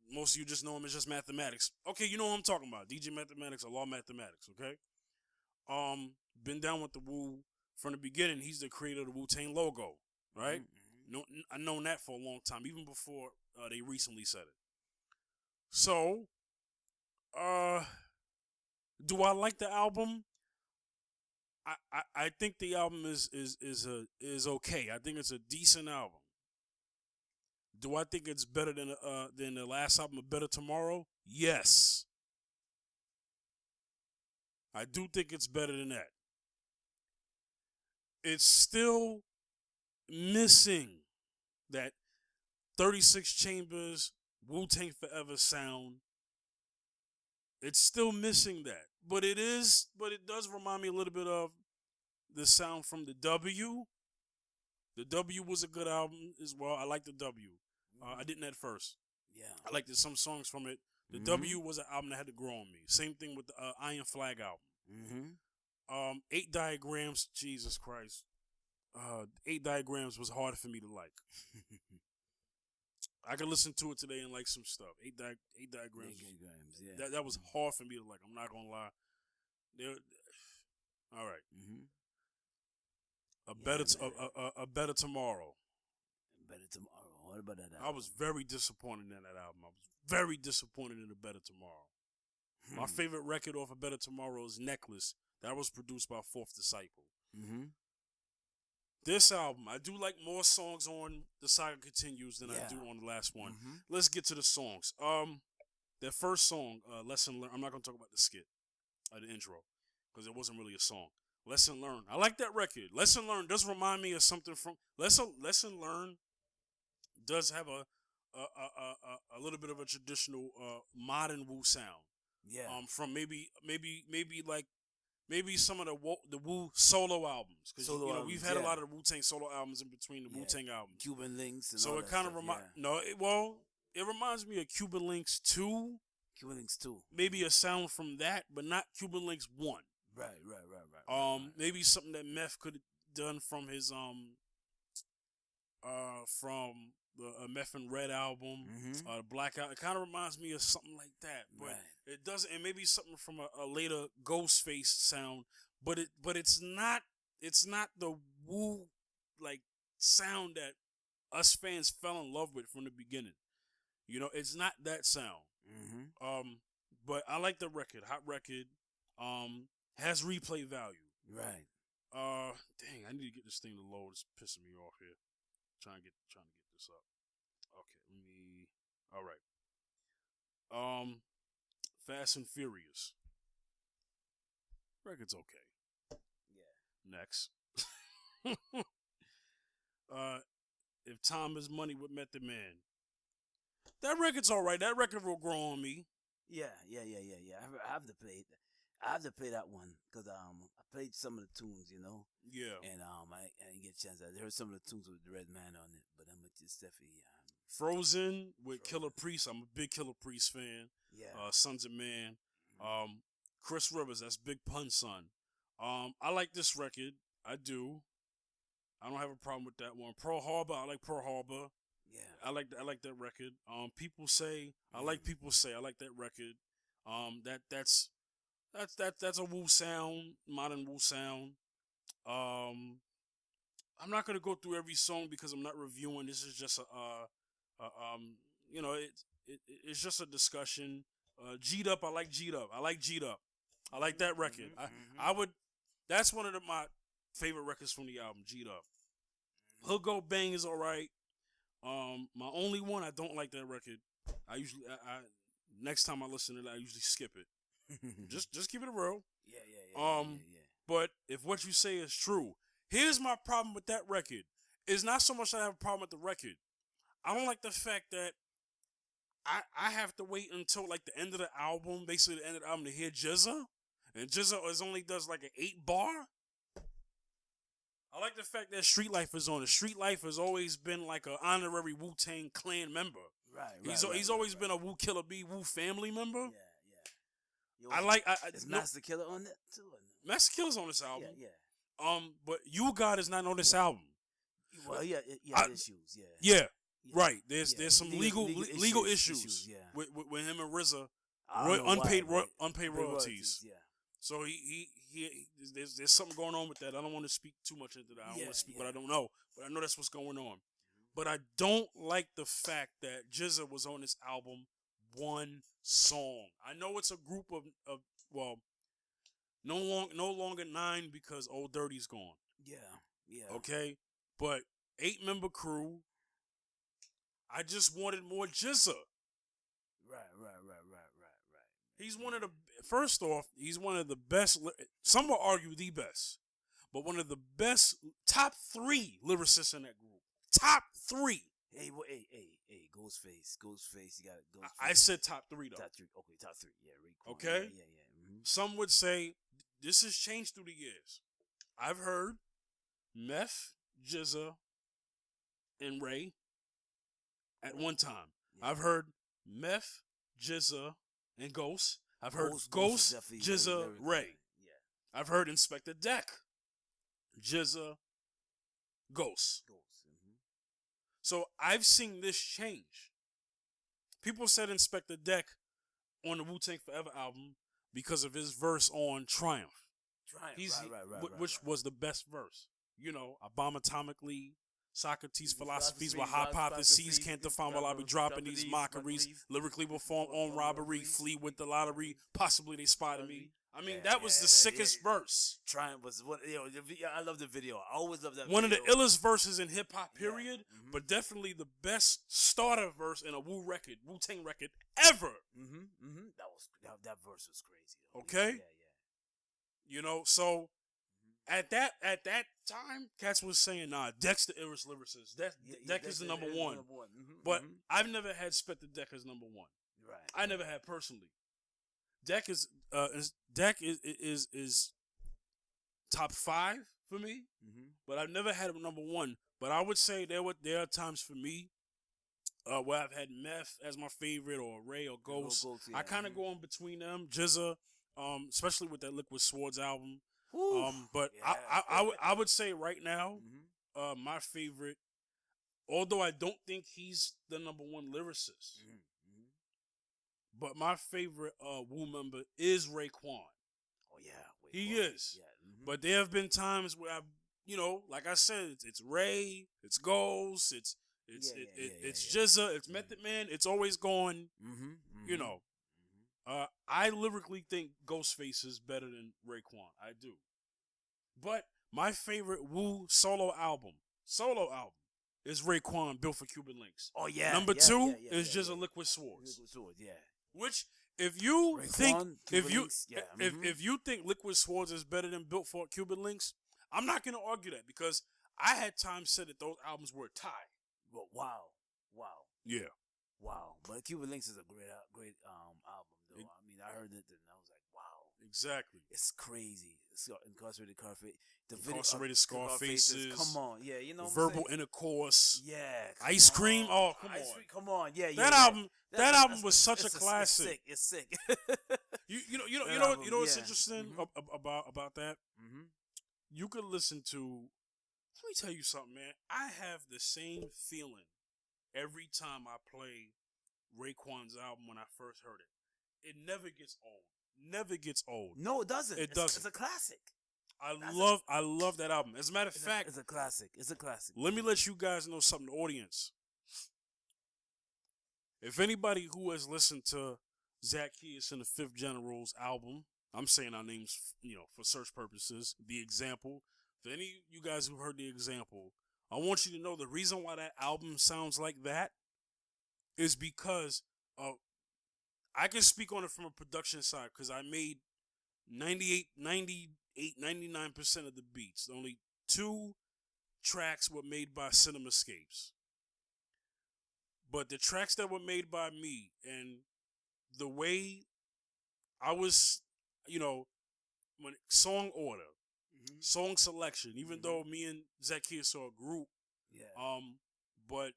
Most of you just know him as just Mathematics. Okay, you know what I'm talking about. DJ Mathematics, A Law Mathematics, okay? Been down with the Wu from the beginning. He's the creator of the Wu-Tang logo, right? Mm-hmm. I've known that for a long time, even before they recently said it. So, do I like the album? I think the album is okay. I think it's a decent album. Do I think it's better than the last album, A Better Tomorrow? Yes. I do think it's better than that. It's still missing that 36 Chambers, Wu-Tang Forever sound. It's still missing that. But it does remind me a little bit of the sound from the W. The W was a good album as well. I like the W. I didn't at first. Yeah. I liked some songs from it. The Mhm. W was an album that had to grow on me. Same thing with the Iron Flag album. Mm-hmm. 8 Diagrams, Jesus Christ. 8 Diagrams was hard for me to like. I could listen to it today and like some stuff. 8 Diagrams. Yeah. That was hard for me to like. I'm not gonna lie. All right. Mm-hmm. A better tomorrow. Better Tomorrow. What about that album? I was very disappointed in that album. I was very disappointed in A Better Tomorrow. My favorite record off A Better Tomorrow is Necklace. That was produced by Fourth Disciple. Mm-hmm. This album, I do like more songs on The Saga Continues than I do on the last one. Mm-hmm. Let's get to the songs. That first song, Lesson Learned. I'm not gonna talk about the skit, the intro, because it wasn't really a song. Lesson Learned. I like that record. Lesson Learned does remind me of something from Lesson Learned. Does have a little bit of a traditional modern Wu sound. Yeah. From maybe some of the Wu solo albums, because we've had a lot of the Wu-Tang solo albums in between the Wu-Tang albums. Cuban Links and so all it that kind of stuff, it reminds me of Cuban Links 2. Cuban Links 2. Maybe a sound from that, but not Cuban Links 1. Right. Maybe something that Meth could have done from his from the Meth and Red album, Mm-hmm. Blackout. It kind of reminds me of something like that, but Right. it doesn't. And maybe something from a later Ghostface sound, but it's not the Wu like sound that us fans fell in love with from the beginning. It's not that sound. Mm-hmm. But I like the record. Hot record. Has replay value. Right. Dang, I need to get this thing to load. It's pissing me off here. Trying to get this up. Okay, let me. All right. Fast and Furious. Record's okay. Yeah. Next. If Time Is Money with Method Man. That record's all right. That record will grow on me. Yeah. I have to play that one because I played some of the tunes, Yeah. and I didn't get a chance. I heard some of the tunes with the Red Man on it, but I'm just definitely Frozen with Killer Priest. I'm a big Killer Priest fan. Yeah. Sons of Man. Chris Rivers, that's Big Pun son. I like this record. I do. I don't have a problem with that one. Pearl Harbor, I like Pearl Harbor. Yeah. I like that record. People Say, I like People Say. I like that record. That's a Wu sound, modern Wu sound. I'm not gonna go through every song because I'm not reviewing. This is just it's just a discussion. G'd Up, I like G'd Up. I like G'd Up. I like that record. I would. That's one of my favorite records from the album. G'd Up. Hood Go Bang is all right. My only one, I don't like that record. I usually, next time I listen to it, I usually skip it. just keep it real. Yeah. But if what you say is true, here's my problem with that record. It's not so much that I have a problem with the record. I don't like the fact that I have to wait until like the end of the album, basically the end of the album, to hear Jizza. And Jizza only does like an 8-bar. I like the fact that Street Life is on it. Street Life has always been like an honorary Wu-Tang Clan member. Right. He's always been a Wu Killer B Wu family member. Yeah. I like. Is Master Killer on that too? Master Killer's on this album. Yeah. But You God is not on this album. Well, yeah, issues. Yeah. Right. There's some legal issues. Yeah. With him and RZA. Unpaid Royalties. Yeah. So he there's something going on with that. I don't want to speak too much into that. I don't want to speak what I don't know, but I know that's what's going on. But I don't like the fact that Jizza was on this album one song. I know it's a group of no longer 9 because Old Dirty's gone. Yeah. Okay, but 8-member crew. I just wanted more Jizza. Right. He's one of the best. Some will argue the best, but one of the best top 3 lyricists in that group. Top 3. Hey, Ghostface. You got Ghostface. I said top 3 though. Top 3. Okay, top 3. Yeah, Raekwon. Okay. Yeah. Some would say this has changed through the years. I've heard Meth, Jizza, and Ray at one time. Yeah. I've heard Meth, Jizza, and Ghost. I've heard Ghost is Ghost, definitely Jizza, very Ray. lyrical. Yeah. I've heard Inspector Deck, Jizza, Ghost. So I've seen this change. People said Inspector Deck on the Wu-Tang Forever album because of his verse on Triumph. Which was the best verse. You know, I bomb atomically. Socrates' philosophies were hypotheses. Can't define while I be dropping these mockeries. Lyrically perform on robbery. Flee with the lottery. Possibly they spotted me. I mean, that was the sickest verse. Triumph was what, I love the video. I always love that One video. of the illest verses in hip hop, period. But definitely the best starter verse in a Wu-Tang record ever. That verse was crazy. Though. Okay? Yeah. You know, so at that time, cats was saying, nah, Deck's the illest lyricist. Deck is the number one. But I've never had Spectre Deck as number one. Right. I never had personally. Deck is top 5 for me, but I've never had him number one. But I would say there are times for me where I've had Meth as my favorite, or Ray, or Ghost. I kind of go in between them. Jizza, especially with that Liquid Swords album. But I would say right now, my favorite, although I don't think he's the number one lyricist, but my favorite Wu member is Raekwon. Oh yeah, he is. Yeah. But there have been times where like I said, it's Ray, it's Ghost, it's Jizza, it's Method Man. It's always going. You know, I lyrically think Ghostface is better than Raekwon. I do. But my favorite Wu solo album is Raekwon, Built for Cuban Links. Oh yeah. Number 2 is just a Liquid Swords. Liquid Swords, yeah. Which, if you Raekwon, if you think Liquid Swords is better than Built for Cuban Links, I'm not gonna argue that, because I had times said that those albums were a tie. Well, wow. Yeah. Wow. But Cuban Links is a great album though. I mean, I heard it and I was like, wow. Exactly. It's crazy. It's Incarcerated Scarfaces. Come on, yeah, you know. Verbal Intercourse. Yeah. Ice Cream. Oh, come on. Come on, yeah. That album was such a classic. It's sick. you know what's interesting about that? You could listen to. Let me tell you something, man. I have the same feeling every time I play Raekwon's album when I first heard it. It never gets old. Never gets old. No, it doesn't. It doesn't. It's a classic. I love that album. As a matter of fact, it's a classic. Let me let you guys know something, the audience. If anybody who has listened to Zaccheus and the Fifth General's album, I'm saying our names, for search purposes, The Example. For any of you guys who heard The Example, I want you to know the reason why that album sounds like that is because I can speak on it from a production side, because I made 99% of the beats. Only 2 tracks were made by Cinemascapes. But the tracks that were made by me, and the way I was, when song order, song selection, even though me and Zaccheus are a group, but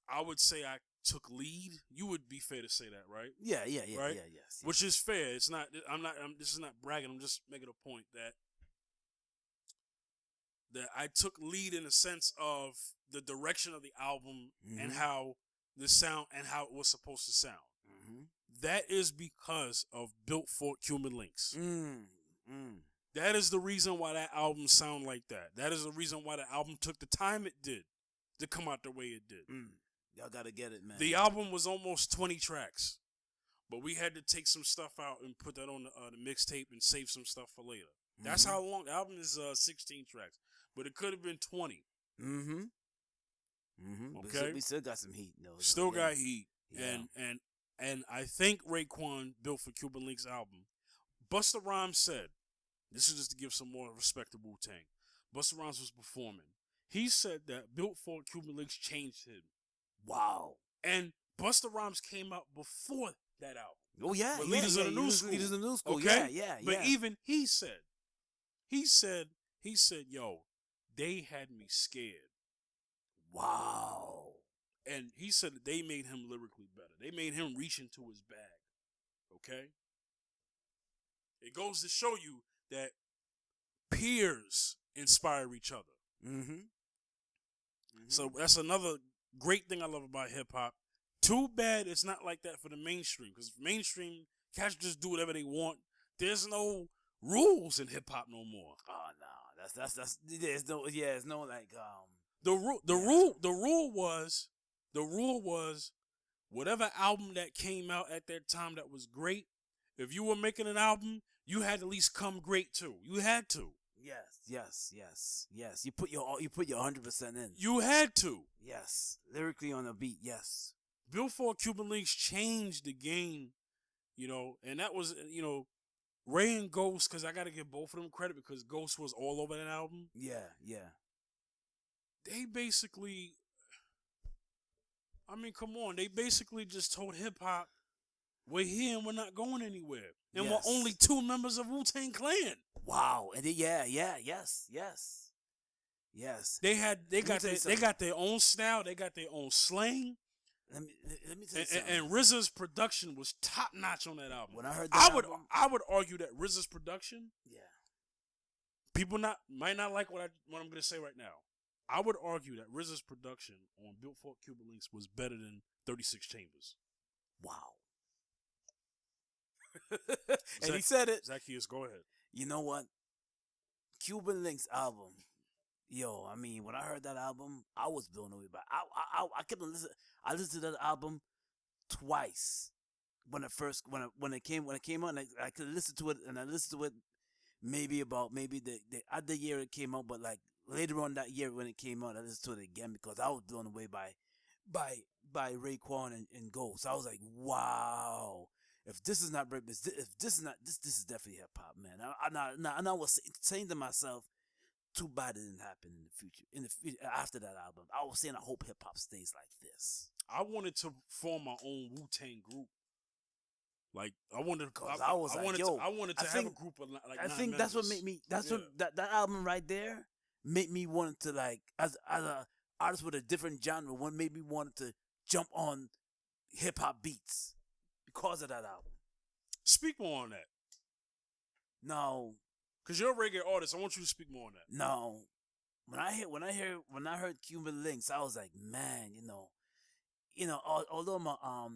I would say I took lead. You would be fair to say that, right? Yeah, right? Yes. Which is fair. It's not. This is not bragging. I'm just making a point that I took lead in the sense of the direction of the album and how the sound and how it was supposed to sound. That is because of Built for Cuban Links. That is the reason why that album sound like that. That is the reason why the album took the time it did to come out the way it did. Y'all gotta get it, man. The album was almost 20 tracks, but we had to take some stuff out and put that on the mixtape and save some stuff for later. That's how long the album is. 16 tracks, but it could have been 20. Okay, we still got some heat, though. Still got heat, and I think Raekwon, Built for Cuban Links album. Busta Rhymes said, this is just to give some more respect to Wu-Tang. Busta Rhymes was performing. He said that Built for Cuban Links changed him. Wow. And Busta Rhymes came out before that album. Oh yeah, with Leaders of the New School. Leaders of the New School. Okay? Yeah. But even he said, yo, they had me scared. Wow. And he said that they made him lyrically better. They made him reach into his bag. Okay? It goes to show you that peers inspire each other. Mm-hmm. So that's another great thing I love about hip hop. Too bad it's not like that for the mainstream, because mainstream cats just do whatever they want. There's no rules in hip hop no more. Oh no, that's there's no like The rule was whatever album that came out at that time that was great. If you were making an album, you had to at least come great too. You had to. Yes. You put your 100% in. You had to. Yes, lyrically on the beat. Yes. Billboard Cuban Links changed the game, and that was, Ray and Ghost, because I got to give both of them credit because Ghost was all over that album. Yeah. They basically, come on. They basically just told hip hop, we're here and we're not going anywhere. And we're only 2 members of Wu-Tang Clan. Wow. And yes. They got their own style. They got their own slang. Let me tell you something. And RZA's production was top notch on that album. When I heard that I would argue that RZA's production. Yeah. People might not like what I'm going to say right now. I would argue that RZA's production on Built for Cuban Links was better than 36 Chambers. Wow. And he said it. Zaccheus, go ahead. You know what? Cuban Links album. Yo, when I heard that album, I was blown away by it. I kept on listening. I listened to that album twice when it came out. And I could listen to it, and I listened to it maybe the other year it came out, but like later on that year when it came out, I listened to it again because I was blown away by Raekwon and Ghost. I was like, wow. If this is not breakfast, this is definitely hip hop, man. I was saying to myself, too bad it didn't happen in the future. After that album, I was saying I hope hip hop stays like this. I wanted to form my own Wu-Tang group. Like I wanted to have a group of like. I think that's what made me. That's what that album right there made me want to like as a artist with a different genre. One made me want to jump on hip hop beats because of that album. Speak more on that. No, because you're a reggae artist. I want you to speak more on that. No, when I heard Cuban Links, I was like, man, although I'm a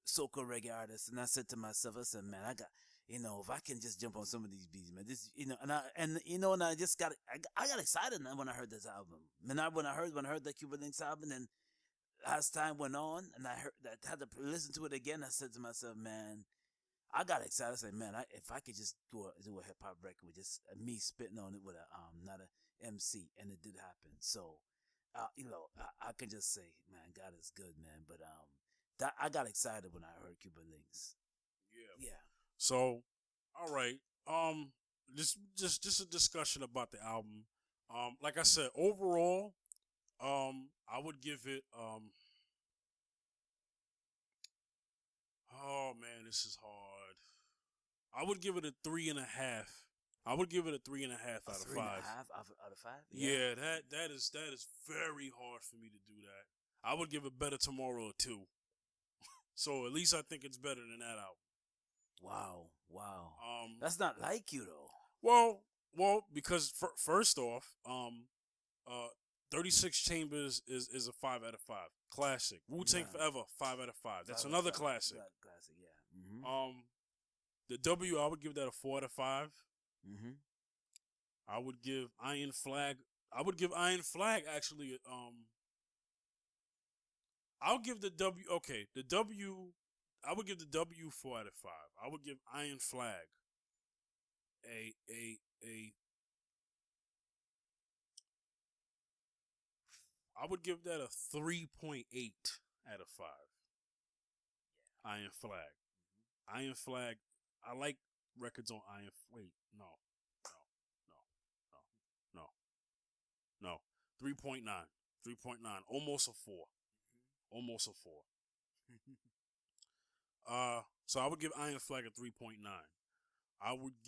soca reggae artist, and I said to myself, I said, man, I got, if I can just jump on some of these beats, man, this, and I just I got excited when I heard this album. And when I heard the Cuban Links album, and as time went on, and I had to listen to it again, I said to myself, man, I got excited. I said, man, if I could just do a hip hop record with just me spitting on it with not a MC, and it did happen. So, I can just say, man, God is good, man. But I got excited when I heard Cuban Links. Yeah. So, all right. Just a discussion about the album. Like I said, overall, I would give it. Oh man, this is hard. I would give it a 3.5. I would give it a 3.5 out of 5. 3.5 out of 5. Yeah, that is very hard for me to do that. I would give it Better Tomorrow a 2. So at least I think it's better than that album. Wow. That's not like you though. Well, because first off, 36 Chambers is a 5 out of 5. Classic. Wu-Tang Forever, 5 out of 5. That's another classic. Classic, yeah. Mm-hmm. The W, I would give that a 4 out of 5. Mm-hmm. I would give Iron Flag actually. I'll give the W. Okay, the W. I would give the W 4 out of 5. I would give Iron Flag a. I would give that a 3.8 out of 5. Iron Flag. Iron Flag. I like records on Iron. Wait, no. 3.9. 3.9. Almost a 4. Almost a 4. So I would give Iron Flag a 3.9. I would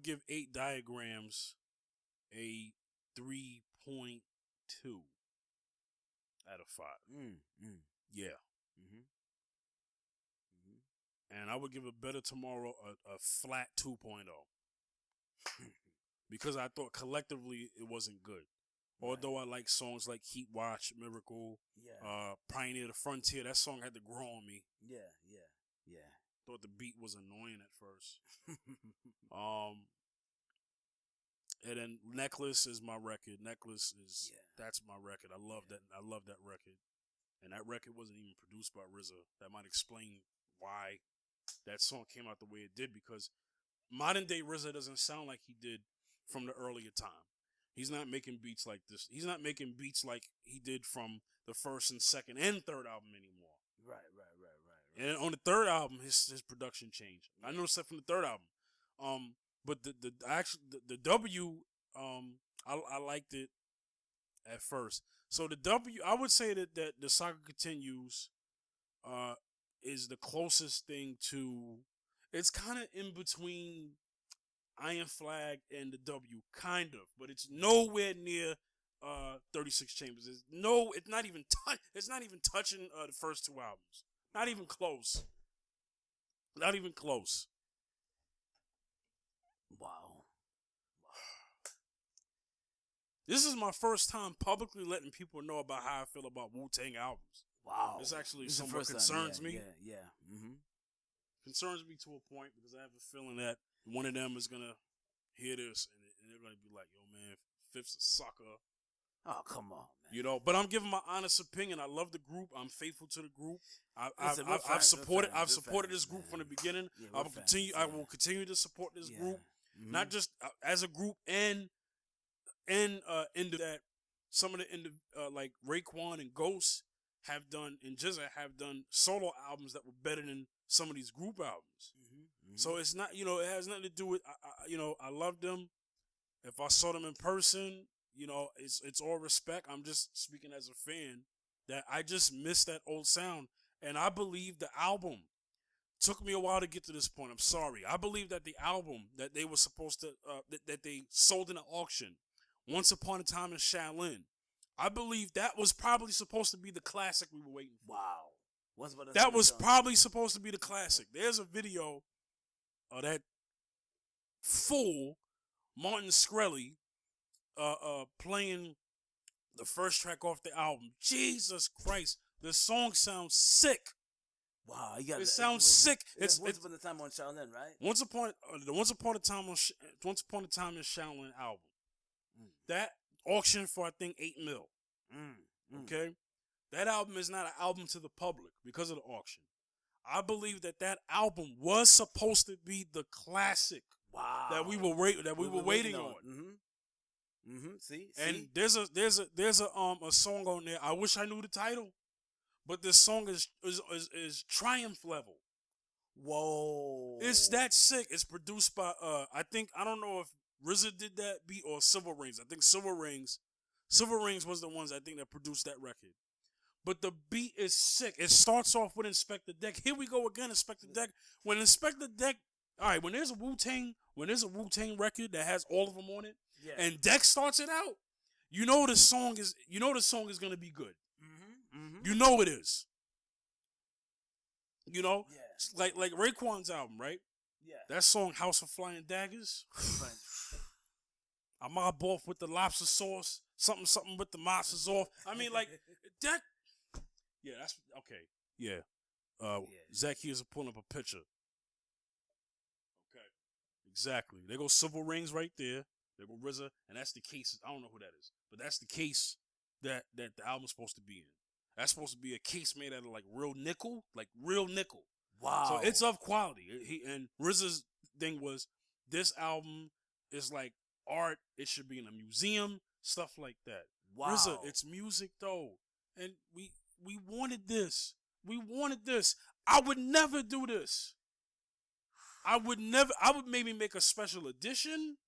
give 8 Diagrams a 3.2. out of 5. Mm. Yeah. Mm-hmm. And I would give a Better Tomorrow a flat 2.0. Because I thought collectively it wasn't good. Although I like songs like Heat Watch, Miracle, Pioneer the Frontier, that song had to grow on me. Yeah. Thought the beat was annoying at first. And then Necklace is my record. Necklace is that's my record. I love that. I love that record. And that record wasn't even produced by RZA. That might explain why that song came out the way it did, because modern day RZA doesn't sound like he did from the earlier time. He's not making beats like this. He's not making beats like he did from the first and second and third album anymore. Right. And on the third album, his production changed. I noticed that from the third album. But the W, I liked it at first. So the W, I would say that the Saga Continues, is the closest thing to. It's kind of in between Iron Flag and the W, kind of, but it's nowhere near 36 Chambers. It's not even touching the first two albums. Not even close. Not even close. Wow. This is my first time publicly letting people know about how I feel about Wu-Tang albums. Wow. This actually somewhat concerns me. Yeah. Mm-hmm. Concerns me to a point, because I have a feeling that one of them is gonna hear this and they're gonna be like, "Yo, man, Fifth's a sucker." Oh, come on, man. You know, but I'm giving my honest opinion. I love the group. I'm faithful to the group. I've supported this group from the beginning. I will continue to support this group, not just as a group and into that. Some of the like Raekwon and Ghost have done, and Jizza have done solo albums that were better than some of these group albums. So it's not, it has nothing to do with, I love them. If I saw them in person, it's all respect. I'm just speaking as a fan that I just miss that old sound. And I believe the album took me a while to get to this point. I'm sorry. I believe that the album that they were supposed to, that they sold in an auction, Once Upon a Time in Shaolin, I believe that was probably supposed to be the classic we were waiting for. Wow. That was probably supposed to be the classic. There's a video of that fool, Martin Shkreli, playing the first track off the album. Jesus Christ, the song sounds sick. Wow, it sounds sick. It's Once Upon a Time on Shaolin, right? Once Upon a Time in Shaolin album. That auctioned for, I think, $8 million. Okay, that album is not an album to the public because of the auction. I believe that album was supposed to be the classic. Wow. That we were waiting on. See. And there's a song on there. I wish I knew the title, but this song is Triumph level. Whoa. It's that sick. It's produced by I don't know if RZA did that beat or Silver Rings. I think Silver Rings was the ones I think that produced that record. But the beat is sick. It starts off with Inspector Deck. Here we go again, Inspector Deck. When Inspector Deck, all right, when there's a Wu-Tang record that has all of them on it, and Deck starts it out, the song is gonna be good. You know it is. Like Raekwon's album, right? Yeah. That song, House of Flying Daggers. I mob off with the lobster sauce. Something with the monsters off. I mean, like, that. Yeah, that's okay. Yeah. Zaccheus is pulling up a picture. Okay. Exactly. There go Civil Rings right there. There go RZA, and that's the case. I don't know who that is, but that's the case that the album's supposed to be in. That's supposed to be a case made out of real nickel. Wow. So it's of quality. And RZA's thing was, this album is like art. It should be in a museum. Stuff like that. Wow. RZA, it's music though, and we wanted this. We wanted this. I would never do this. I would maybe make a special edition.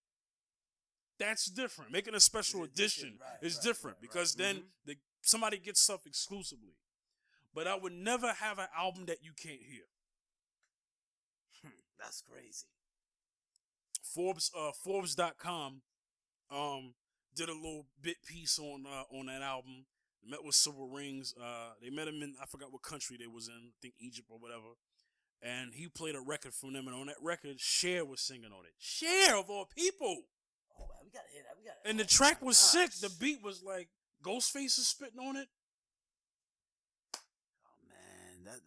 That's different. Making a special edition is different because then somebody gets stuff exclusively. But I would never have an album that you can't hear. That's crazy. Forbes.com did a little bit piece on that album, Met with Silver Rings. They met him in, I forgot what country they was in. I think Egypt or whatever. And he played a record from them, and on that record, Cher was singing on it. Cher of all people. Oh, man, we gotta hear that. We gotta. And the track was sick. The beat was like Ghostface is spitting on it. Oh man, and that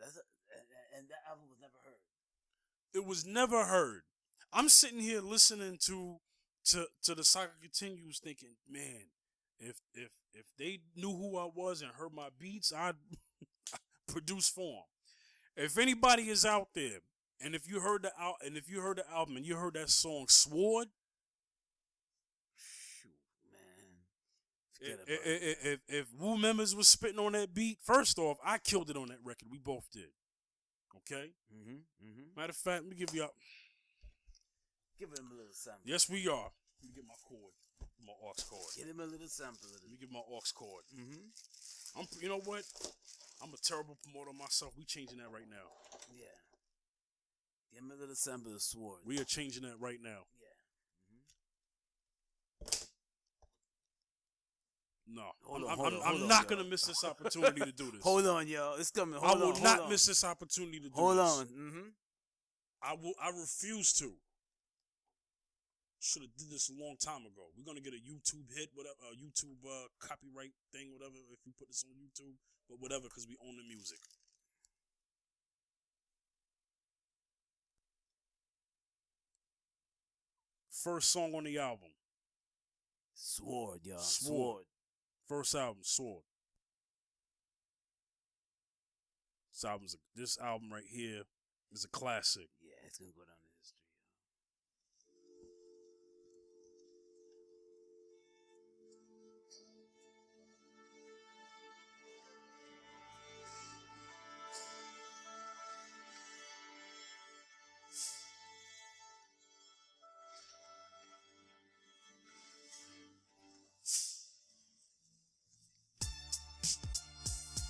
album was never heard. It was never heard. I'm sitting here listening to the Saga Continues, thinking, man, if they knew who I was and heard my beats, I'd produce for them. If anybody is out there, and if you heard the album and you heard that song Sword, shoot, man, if Wu members was spitting on that beat, first off, I killed it on that record. We both did. Okay. Matter of fact, let me give you up. Give him a little sample. Yes, we are. Let me get my cord, my aux cord. Give him a little sample. Let me get my aux cord. You know what? I'm a terrible promoter myself. We changing that right now. Yeah. Give him a little sample of Sword. We are changing that right now. Yeah. No, I'm not gonna miss this opportunity to do this. Hold on, yo, it's coming. I will not miss this opportunity to do this. Hold on. I refuse to. Should have did this a long time ago. We're gonna get a YouTube hit, whatever, YouTube copyright thing, whatever. If we put this on YouTube, but whatever, because we own the music. First song on the album. Sword, y'all. Sword. First album, Sword. This album right here is a classic. Yeah, it's gonna go down in history.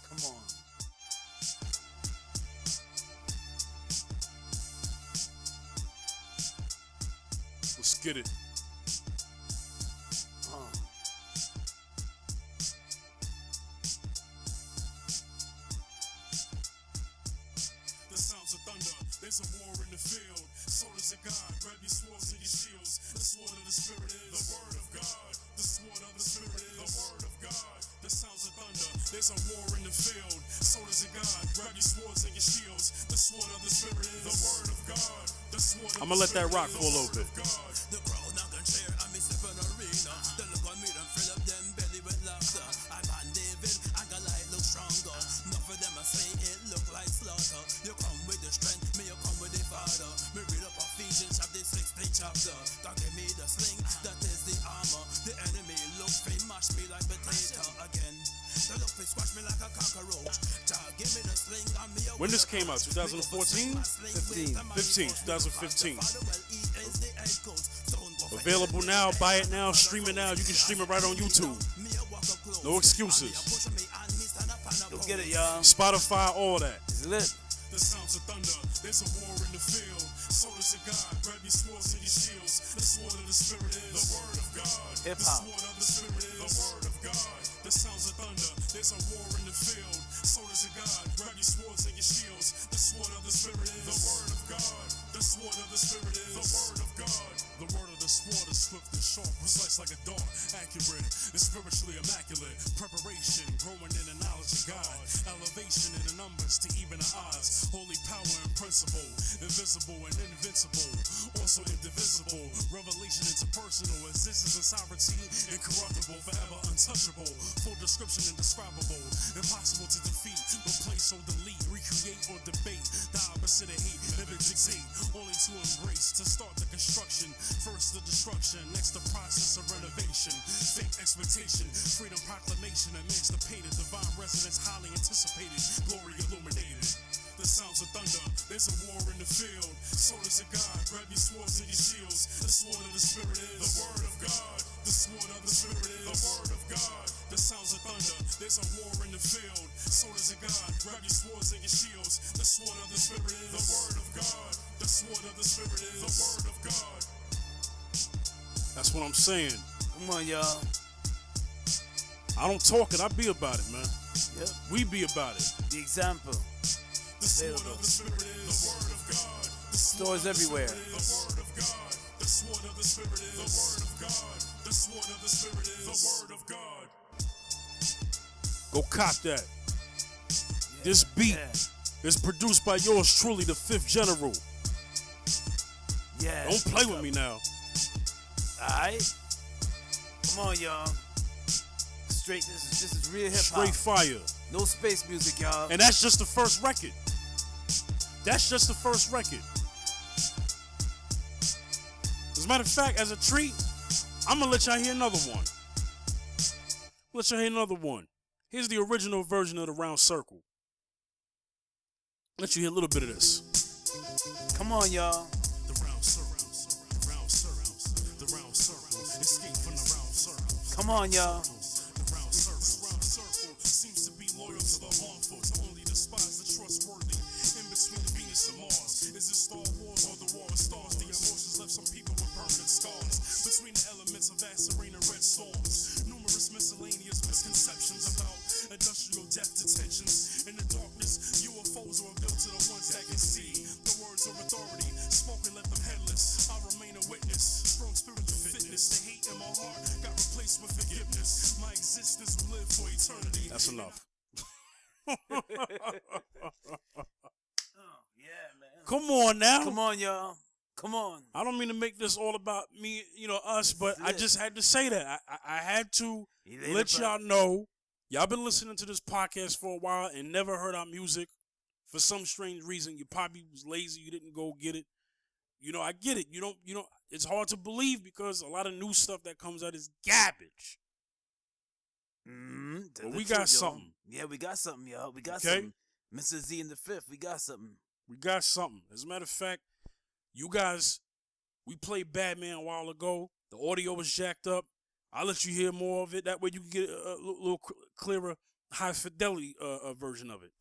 Come on. Let's get it. The sounds of thunder, there's a war in the field. Soldiers of God, grab your swords and your shields. The sword of the spirit is the word of God. The sword of the spirit is the word of God. The sounds of thunder, there's a war in the field. Soldiers of God, grab your swords and your shields. The sword of the spirit is the word of God. The sword of I'm gonna let that rock for a little bit. The crowd not gonna cheer, I miss an arena. They look at me and fill up them belly with laughter. I'm on David, and Goliath look stronger. Enough of them I say it look like slaughter. You come with the strength, me you come with the father. Me read up Ephesians chapter 16 chapter. God give me the sling, that is the armor. The enemy look for mash me like potato again. They look for squash me like a cockroach. Give me the sling and me. When this came out, 2014? 2015. Available now, buy it now, stream it now. You can stream it right on YouTube. No excuses. Go get it, y'all. Spotify, all that. It's lit. The sounds of thunder, there's a war in the field. Soldiers of God, grab your swords and your shields. The sword of the spirit is the word of God. Hip-hop. The sword of the spirit is the word of God. The sounds of thunder, there's a war in the field. Soldiers of God, grab your swords and your shields. The sword of the spirit is the word of God. The sword of the spirit is the word of God. The word of the sword is swift and sharp, precise like a dart, accurate and spiritually immaculate. Preparation, growing in the knowledge of God. Elevation in the numbers to even the odds. Holy power and principle, invisible and invincible, also indivisible. Revelation interpersonal, existence and sovereignty, incorruptible, forever untouchable. Full description indescribable, impossible to defeat, replace or delete, recreate or debate. The opposite of hate, never dictate, only to embrace. To start the construction, first the destruction, next the process of renovation. Fake expectation, freedom proclamation, emancipated, divine residence, highly anticipated, glory illuminated. The sounds of thunder, there's a war in the field. Soldiers of God, grab your swords and your shields. The sword of the spirit is the word of God. The sword of the spirit is the word of God. The sounds of thunder, there's a war in the field. Soldiers of God, grab your swords and your shields. The sword of the spirit is the word of God. The sword of the spirit is the word of God. That's what I'm saying. Come on, y'all. I don't talk it. I be about it, man. Yep. We be about it. The example. The sword of the spirit is the word of God. The Stores everywhere. the word of God. The sword of the spirit is the word of God. The sword of the spirit is the word of God. Go cop that. This beat is produced by yours truly, the Fifth General. Yeah. Don't play with me now. Alright. Come on, y'all. Straight, this is real hip hop. Straight fire. No space music, y'all. And that's just the first record. That's just the first record. As a matter of fact, as a treat, I'm gonna let y'all hear another one. Let y'all hear another one. Here's the original version of the Round Circle. Let you hear a little bit of this. Come on, y'all. The round circles, the round circles, the round circles. Escape from the round circles. Come on, y'all. The round circle seems to be loyal to the harmful, to only despise the trustworthy. In between Venus and Mars, is it Star Wars or the War of Stars? The emotions left some people with permanent scars. Between the elements of acid rain and red storms, numerous miscellaneous misconceptions about industrial depth detentions. In the darkness, UFOs are built to the ones that can see. The words of authority, spoken left them headless. I remain a witness, strong spiritual fitness. The hate in my heart got replaced with forgiveness. My existence will live for eternity. That's enough. Yeah, man. Come on now. Come on, y'all. Come on. I don't mean to make this all about me, us, but I just had to say that. I had to let y'all know. Y'all been listening to this podcast for a while and never heard our music. For some strange reason, you probably was lazy. You didn't go get it. I get it. You don't. It's hard to believe because a lot of new stuff that comes out is garbage. But we got something. Yeah, we got something, y'all. We got Okay? something. Mr. Z and the Fifth, we got something. We got something. As a matter of fact, you guys, we played Batman a while ago. The audio was jacked up. I'll let you hear more of it. That way you can get a little clearer, high fidelity version of it.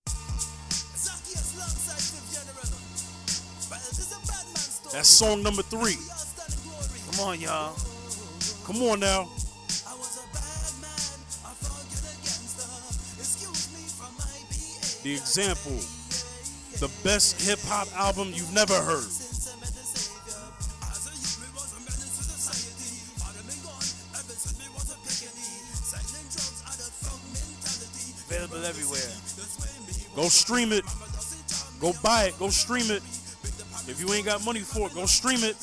Zaccheus alongside Fifth General. Well, this is a bad man story. That's song number 3. We all stand in glory. Come on, y'all. Come on now. I was a bad man. I forget against her. Excuse me from my behavior. The example. The best hip hop album you've never heard. Since I met the Savior. As a youth, we was a menace to society. Father been gone. Ever since we was a pickaninny. Selling drugs out of thug mentality. Available everywhere. Go stream it. Go buy it. Go stream it. If you ain't got money for it, go stream it.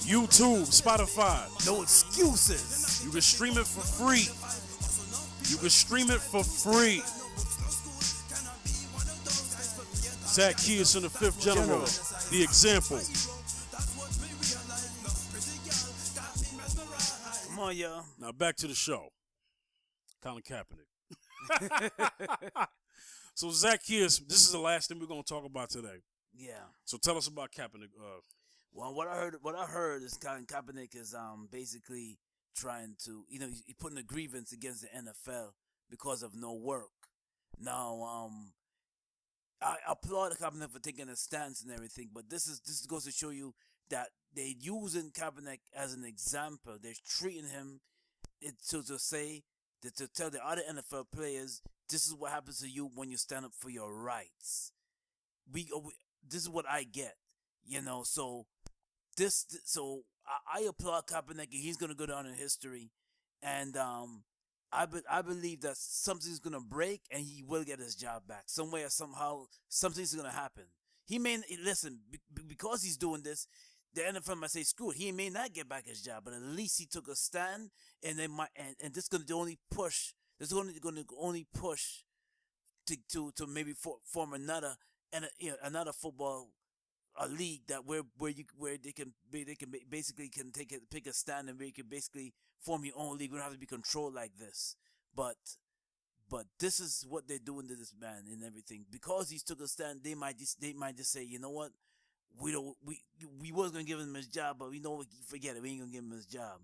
YouTube, Spotify. No excuses. You can stream it for free. You can stream it for free. Zaccheus and the Fifth General. The example. Come on, y'all. Now back to the show. Colin Kaepernick. So Zaccheus, this is the last thing we're gonna talk about today. Yeah. So tell us about Kaepernick. Well, what I heard is Colin Kaepernick is basically trying to, he putting a grievance against the NFL because of no work. Now, I applaud Kaepernick for taking a stance and everything, but this goes to show you that they're using Kaepernick as an example. They're treating him to tell the other NFL players, this is what happens to you when you stand up for your rights. This is what I get, So I applaud Kaepernick. He's gonna go down in history, and I believe that something's gonna break, and he will get his job back. Some way or somehow, something's gonna happen. He may listen because he's doing this. The NFL might say, "Screw it." He may not get back his job, but at least he took a stand, and they might. And this is gonna only push. This is gonna only push to maybe form another another football league that where they can basically pick a stand, and where you can basically form your own league. We don't have to be controlled like this. But this is what they're doing to this man and everything. Because he's took a stand, they might just say, you know what? We was gonna give him his job, but forget it. We ain't gonna give him his job.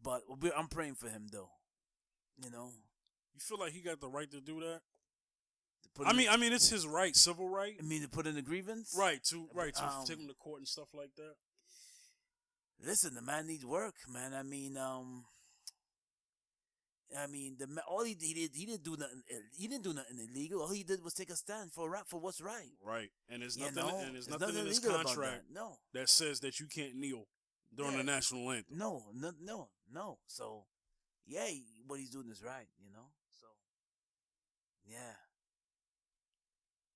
But I'm praying for him though. You feel like he got the right to do that? I mean, it's his right, civil right. To put in a grievance, right? To take him to court and stuff like that. Listen, the man needs work, man. All he did, he didn't do nothing. He didn't do nothing illegal. All he did was take a stand for what's right. Right, and there's You nothing, know, and there's there's nothing in his illegal about contract that. No, that says that you can't kneel during Yeah. the national anthem. no. So, yeah, what he's doing is right. You know. So, yeah.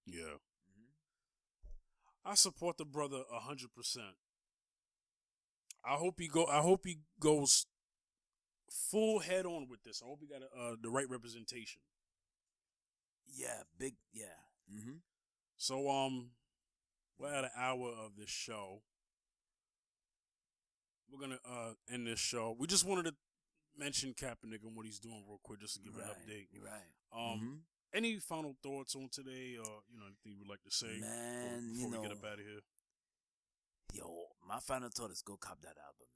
Yeah, Mhm. I support the brother 100%. I hope he goes full head on with this. I hope he got the right representation. Yeah, big. Yeah. Mm-hmm. So we're at an hour of this show. We're gonna end this show. We just wanted to mention Kaepernick and what he's doing real quick, just to give an update. Right. Any final thoughts on today, or anything you would like to say Man, before we get up out of here? Yo, my final thought is go cop that album,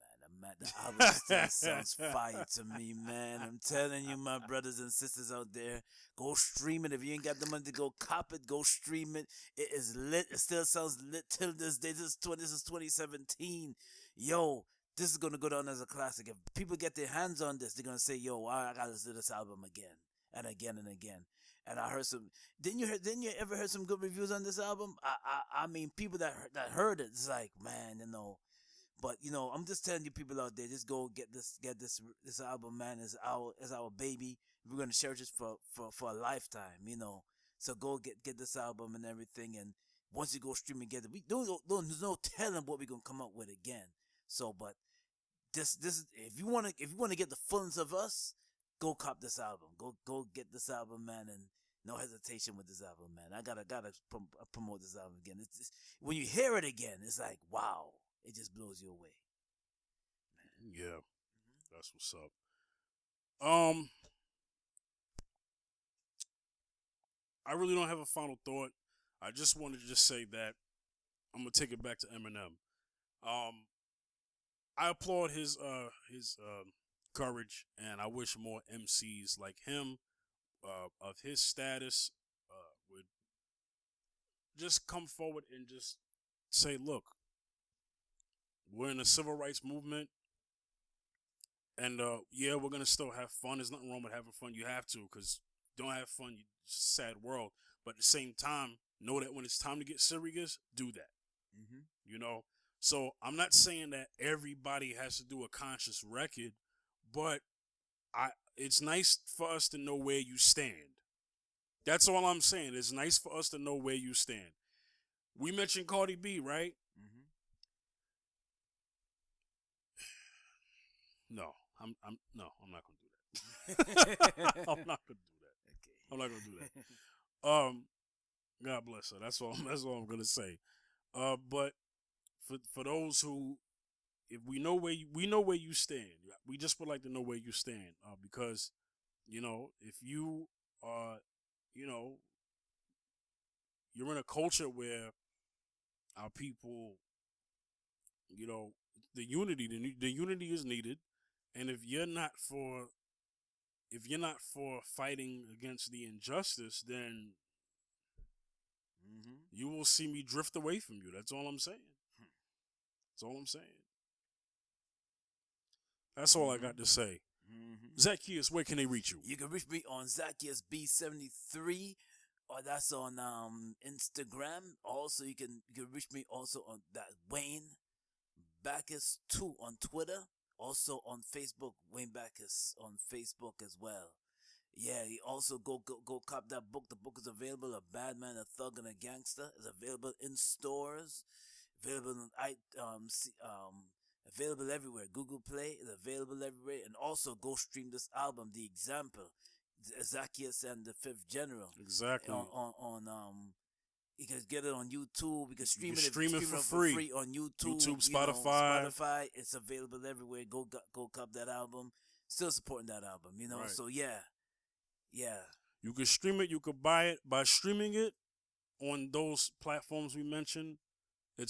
man. The album still sounds fire to me, man. I'm telling you, my brothers and sisters out there, go stream it. If you ain't got the money to go cop it, go stream it. It is lit. It still sounds lit till this day. This is 2017. Yo, this is gonna go down as a classic. If people get their hands on this, they're gonna say, "Yo, I gotta listen to this album again and again and again." And I heard some. Didn't you ever heard some good reviews on this album? I mean, people that heard it, it's like, man, But I'm just telling you, people out there, just go get this album, man. Is our baby. We're gonna cherish it for a lifetime, So go get this album and everything. And once you go stream and get it, there's no telling what we're gonna come up with again. So, but this if you wanna get the fullness of us, go cop this album. Go get this album, man, and no hesitation with this album, man. I gotta promote this album again. It's when you hear it again, it's like, wow, it just blows you away. Yeah, that's what's up. I really don't have a final thought. I just wanted to just say that I'm gonna take it back to Eminem. I applaud his courage, and I wish more MCs like him, of his status, would just come forward and just say, "Look, we're in a civil rights movement, and yeah, we're gonna still have fun. There's nothing wrong with having fun. You have to, because don't have fun, it's a sad world. But at the same time, know that when it's time to get serious, do that. So I'm not saying that everybody has to do a conscious record, but it's nice for us to know where you stand. That's all I'm saying. It's nice for us to know where you stand. We mentioned Cardi B, right? No, I'm not gonna do that. I'm not gonna do that. Okay. I'm not gonna do that. God bless her. That's all. That's all I'm gonna say. But for those who, if we know where you stand, we just would like to know where you stand. Because, if you are, you're in a culture where our people, the unity is needed, and if you're not for fighting against the injustice, then you will see me drift away from you. That's all I'm saying. That's all I'm saying. That's all I got to say. Zaccheus, where can they reach you? You can reach me on Zaccheus B73, or that's on Instagram. Also, you can reach me also on that Wayne Backus 2 on Twitter. Also on Facebook, Wayne Backus on Facebook as well. Yeah, you also go cop that book. The book is available. A Bad Man, a Thug, and a Gangster. It's available in stores. Available on available everywhere. Google Play is available everywhere. And also go stream this album, The Example, Zaccheus and the Fifth General. Exactly. You can get it on YouTube. You can stream it for free on YouTube, Spotify. Spotify. It's available everywhere. Go cop that album. Still supporting that album, Right. So yeah. You can stream it. You could buy it by streaming it on those platforms we mentioned. We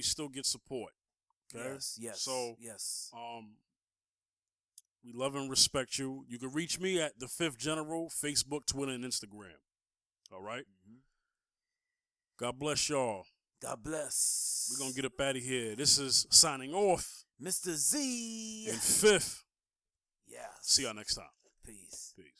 still get support. Okay. Yes. So yes. We love and respect you. You can reach me at the Fifth General, Facebook, Twitter, and Instagram. All right. God bless y'all. God bless. We're going to get up out of here. This is signing off. Mr. Z. And fifth. Yes. See y'all next time. Peace. Peace.